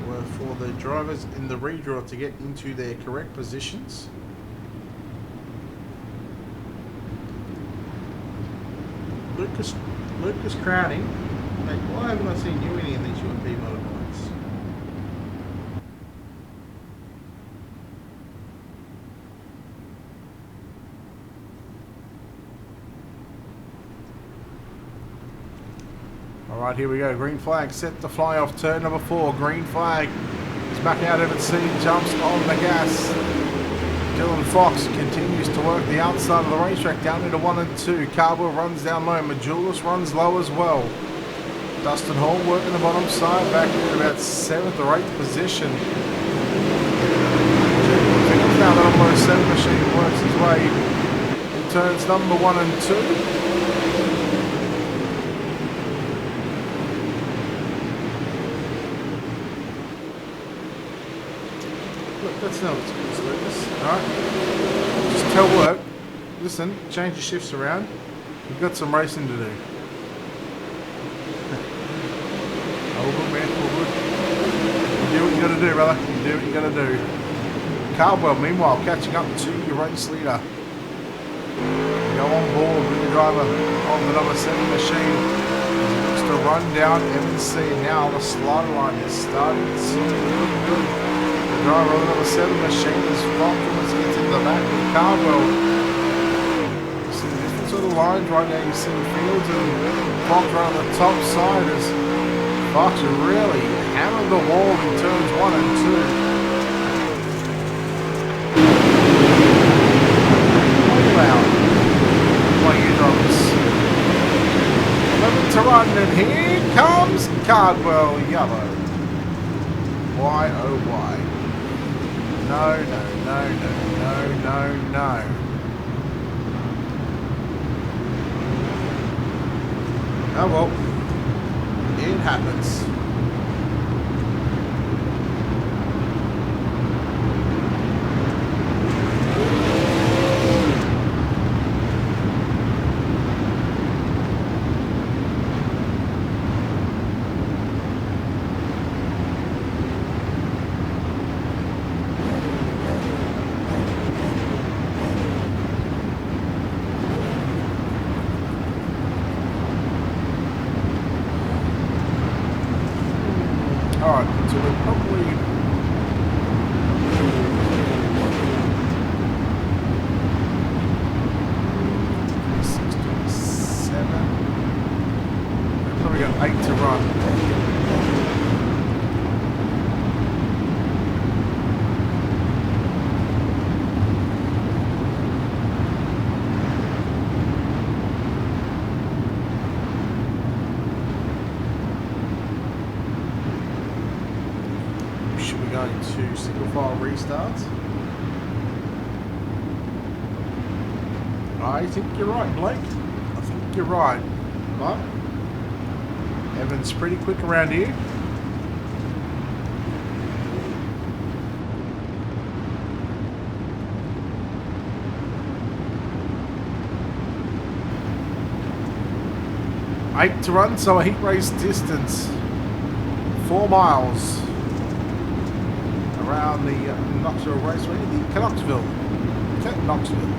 Were for the drivers in the redraw to get into their correct positions. Lucas Crowning. Mate, why haven't I seen you in any of these UMP motorbikes? Alright, here we go. Green flag set to fly off turn number 4. Green flag is back out of its seat, jumps on the gas. Dylan Fox continues to work the outside of the racetrack down into 1 and 2. Carbwell runs down low. Majulis runs low as well. Dustin Hall working the bottom side back in about 7th or 8th position. Now that almost 7 machine works his way in turns number 1 and 2. Look, that's no excuse, Lucas. Alright? Just tell work. Listen, change your shifts around. We've got some racing to do. Oh, good man, all good. You do what you gotta do, brother. You do what you gotta do. Cardwell, meanwhile, catching up to your race leader. Go on board with the driver of the number 7 machine. He looks to run down MC. Now the slide line is starting to look good. The driver of the number 7 machine is Fox gets in the back with Cardwell. You see the different sort of lines right now. You see Fields and Fox right on the top side as Fox really hammered the wall in turns 1 and 2. To run, and here comes Cardwell Yellow. Why oh why? No, no, no, no, no, no, no. Oh well, it happens. Alright, so we're probably 26, 27. We've probably got 8 to run. Going to single file restart. I think you're right, Blake. I think you're right. But Evan's pretty quick around here. Eight to run, so a heat race distance. 4 miles. Around the Knoxville Raceway, the Knoxville. Knoxville.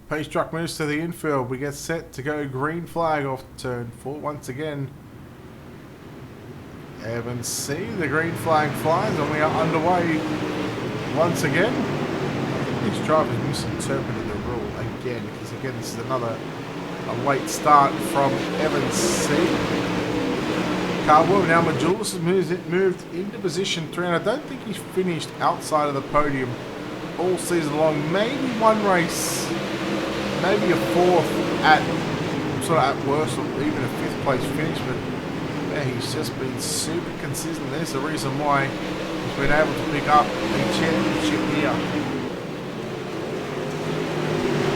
Pace truck moves to the infield. We get set to go green flag off turn 4 once again. Evans C, the green flag flies and we are underway once again. I think these drivers misinterpreted the rule again because again this is another late start from Evans C. Cardwell now Majulis has moved into position 3 and I don't think he's finished outside of the podium all season long. Maybe one race, maybe a 4th at sort of at worst or even a 5th place finish, but yeah, he's just been super consistent. There's the reason why he's been able to pick up a championship here.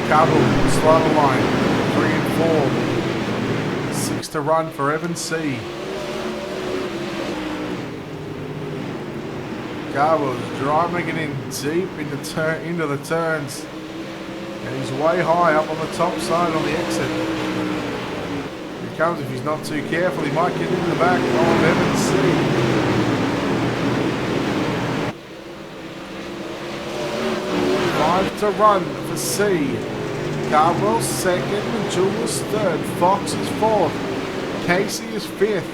Cardwell, slide line. 3 and 4. 6 to run for Evan C. Cardwell's driving it in deep into the turns. And he's way high up on the top side on the exit. Here he comes. If he's not too careful, he might get into the back of Evan C. 5 to run for C. Cardwell second, Jules third, Fox is fourth, Casey is fifth,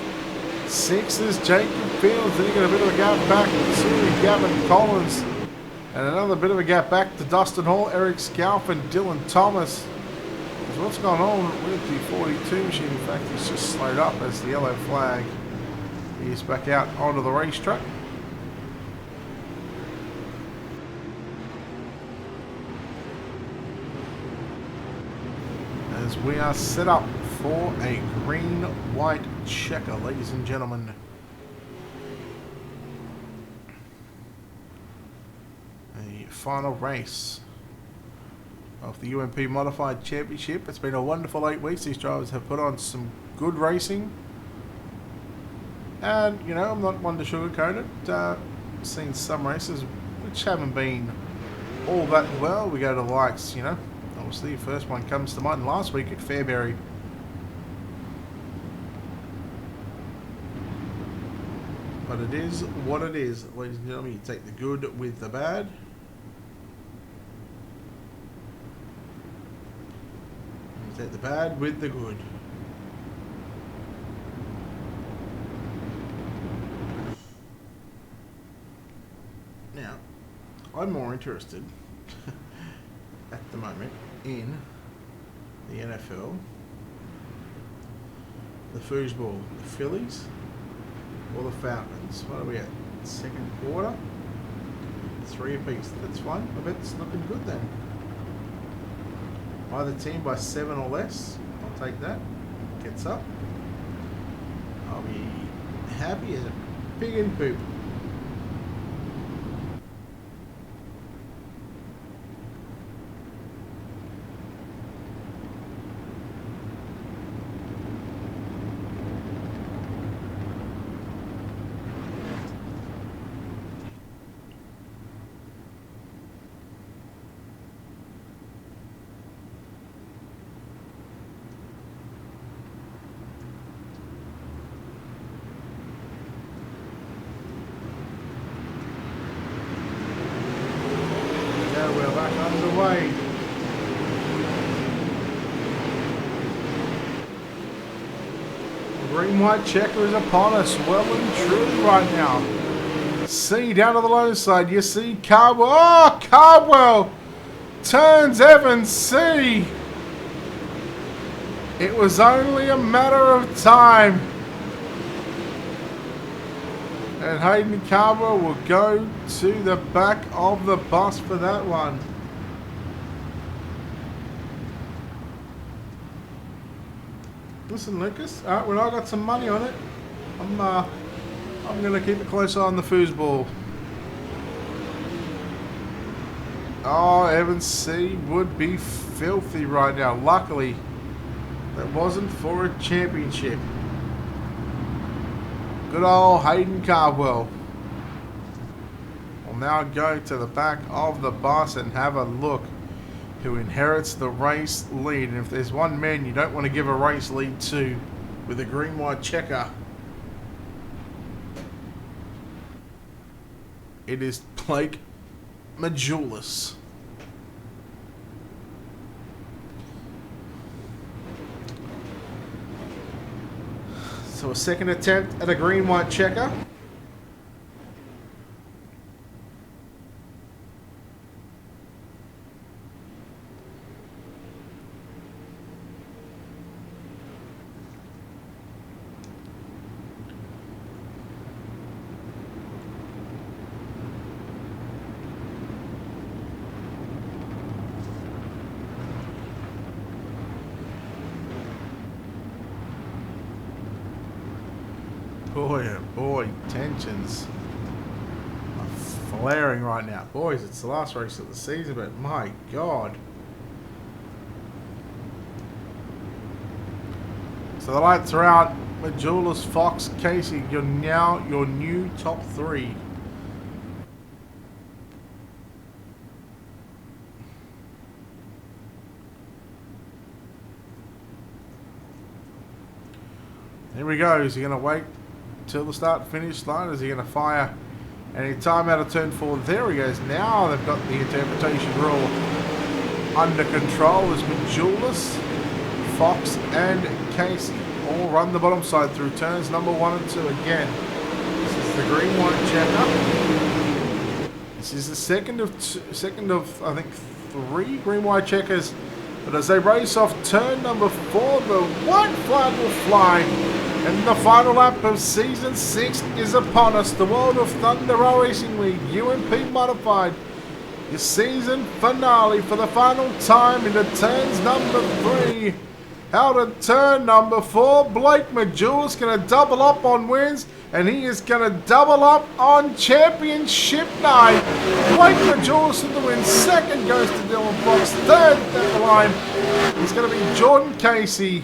sixth is Jacob Fields. Then you got a bit of a gap back to Gavin Collins, and another bit of a gap back to Dustin Hall, Eric Scalf, and Dylan Thomas. So what's going on with the 42 machine? In fact, it's just slowed up as the yellow flag is back out onto the racetrack. As we are set up for a green-white checker, ladies and gentlemen. A final race of the UMP Modified Championship. It's been a wonderful 8 weeks. These drivers have put on some good racing. And, you know, I'm not one to sugarcoat it. I've seen some races which haven't been all that well. We go to the likes, you know. Obviously, the first one comes to mind last week at Fairbury. But it is what it is, ladies and gentlemen. You take the good with the bad. You take the bad with the good. Now, I'm more interested at the moment in the NFL, the foosball, the Phillies or the Falcons. What are we at? Second quarter? 3 apiece. That's fine. I bet it's looking good then. Either team by 7 or less. I'll take that. Gets up. I'll be happy as a pig in poop. We're back underway. Green-white checker is upon us, well and truly right now. C down to the low side, you see Cardwell. Oh, Cardwell turns Evans C. It was only a matter of time. And Hayden Cardwell will go to the back of the bus for that one. Listen, Lucas. All right, well, I got some money on it. I'm gonna keep a close eye on the foosball. Oh, Evans C would be filthy right now. Luckily, that wasn't for a championship. Good old Hayden Cardwell will now go to the back of the bus and have a look who inherits the race lead. And if there's one man you don't want to give a race lead to with a green-white checker, it is Blake Majulis. So a second attempt at a green-white checker. Boy, oh boy, tensions are flaring right now. Boys, it's the last race of the season, but my God. So the lights are out. Majulis, Fox, Casey, you're now your new top 3. Here we go. Is he going to wait till the start finish line? Is he going to fire Any time out of turn 4, there he goes. Now they've got the interpretation rule under control as Majulis, Fox and Casey all run the bottom side through turns number 1 and 2 again. This is the green-white checker. This is the second of I think 3 green-white checkers. But as they race off turn number 4, the white flag will fly. And the final lap of Season 6 is upon us. The World of Thunder Racing League UMP Modified. Your season finale for the final time into turns number 3. Out of turn number 4, Blake Majulis going to double up on wins. And he is going to double up on championship night. Blake Majulis in the win. Second goes to Dylan Fox. Third down the line is going to be Jordan Casey.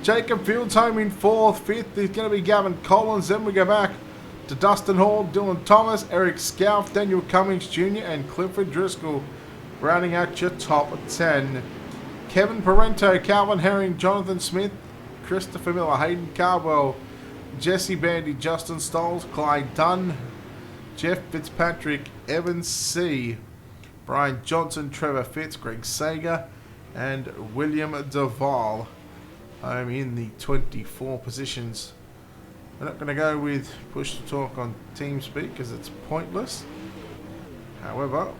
Jacob Fields home in 4th. 5th is going to be Gavin Collins. Then we go back to Dustin Hall, Dylan Thomas, Eric Scalf, Daniel Cummings Jr. and Clifford Driscoll. Rounding out your top 10. Kevin Parento, Calvin Herring, Jonathan Smith, Christopher Miller, Hayden Cardwell, Jesse Bandy, Justin Stolz, Clyde Dunn, Jeff Fitzpatrick, Evan C., Brian Johnson, Trevor Fitz, Greg Sager, and William Duvall. I'm in the 24 positions. We're not going to go with push to talk on TeamSpeak because it's pointless. However,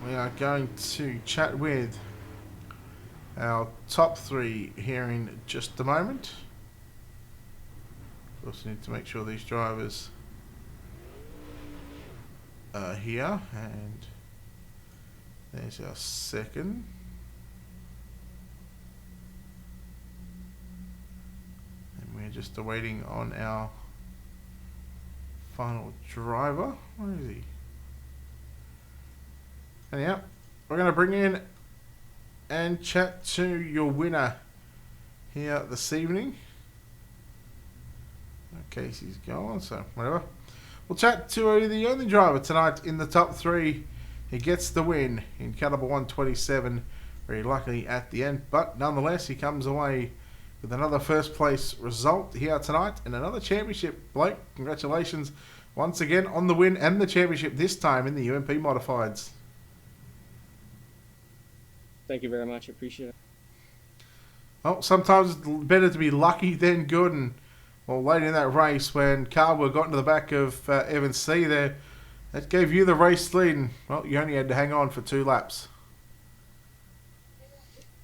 we are going to chat with our top 3 here in just a moment. Also need to make sure these drivers are here, and there's our second. And we're just awaiting on our final driver. Where is he? Anyhow, we're going to bring in and chat to your winner here this evening. Casey's gone, so whatever. We'll chat to the only driver tonight in the top 3. He gets the win in car number 127, very luckily at the end. But nonetheless, he comes away with another first place result here tonight and another championship. Blake, congratulations once again on the win and the championship, this time in the UMP Modifieds. Thank you very much. I appreciate it. Well, sometimes it's better to be lucky than good, and well, late in that race when Cardwell got into the back of Evan C there, that gave you the race lead, and well, you only had to hang on for 2 laps.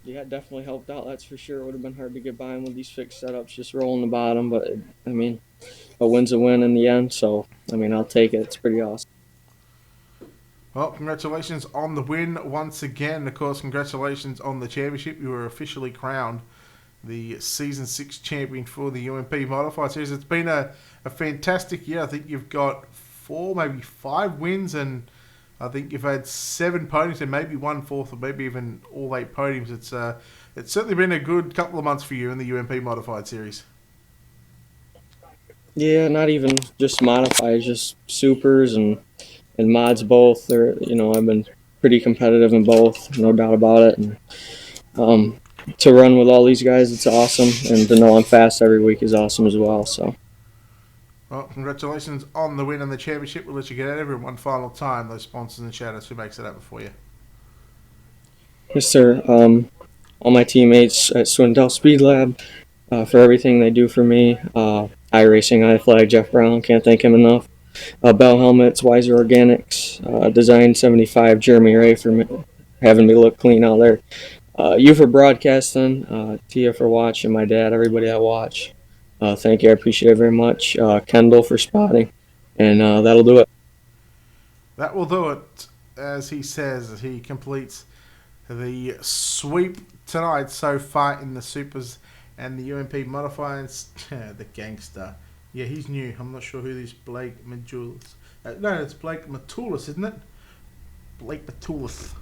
Yeah, it definitely helped out, that's for sure. It would have been hard to get by him with these fixed setups, just rolling the bottom, but I mean, a win's a win in the end, so I mean, I'll take it. It's pretty awesome. Well, congratulations on the win once again. Of course, congratulations on the championship. You were officially crowned the Season 6 champion for the UMP Modified Series. It's been a fantastic year. I think you've got 4, maybe 5 wins, and I think you've had 7 podiums and maybe 1/4 or maybe even all 8 podiums. It's certainly been a good couple of months for you in the UMP Modified Series. Yeah, not even just modified, just supers and mods both. They're, I've been pretty competitive in both, no doubt about it. And to run with all these guys, it's awesome, and to know I'm fast every week is awesome as well. So, well, congratulations on the win and the championship. We'll let you get out of it one final time. Those sponsors and shout-outs, who makes it happen for you? Yes, sir. All my teammates at Swindell Speed Lab for everything they do for me. iRacing, iFlag, Jeff Brown, can't thank him enough. Bell Helmets, Wiser Organics, Design 75, Jeremy Ray for having me look clean out there. You for broadcasting, Tia for watching, my dad, everybody that watch. Thank you, I appreciate it very much. Kendall for spotting, and that'll do it. That will do it, as he says, as he completes the sweep tonight so far in the Supers and the UMP Modifieds. The gangster. Yeah, he's new. I'm not sure who this Blake Majulis. No, it's Blake Matulis, isn't it? Blake Matulis.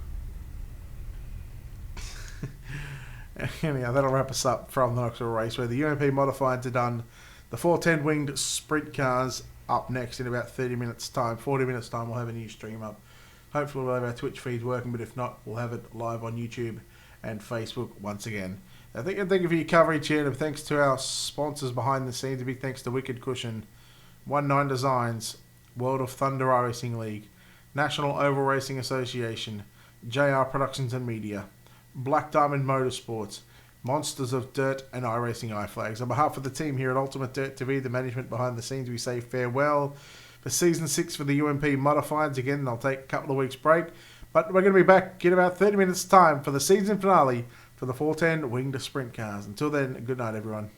Anyhow, that'll wrap us up from the Knoxville race, where the UMP Modifieds are done. The 410 winged sprint cars up next in about 30 minutes time. 40 minutes time, we'll have a new stream up. Hopefully we'll have our Twitch feeds working, but if not, we'll have it live on YouTube and Facebook once again. Thank you for your coverage here, and thanks to our sponsors behind the scenes. A big thanks to Wicked Cushion, 19 Designs, World of Thunder iRacing League, National Oval Racing Association, JR Productions and Media, Black Diamond Motorsports, Monsters of Dirt and iRacing iFlags. On behalf of the team here at Ultimate Dirt TV, the management behind the scenes, we say farewell for Season 6 for the UMP Modifieds. Again, they'll take a couple of weeks break, but we're going to be back in about 30 minutes time for the season finale for the 410 Winged Sprint Cars. Until then, good night everyone.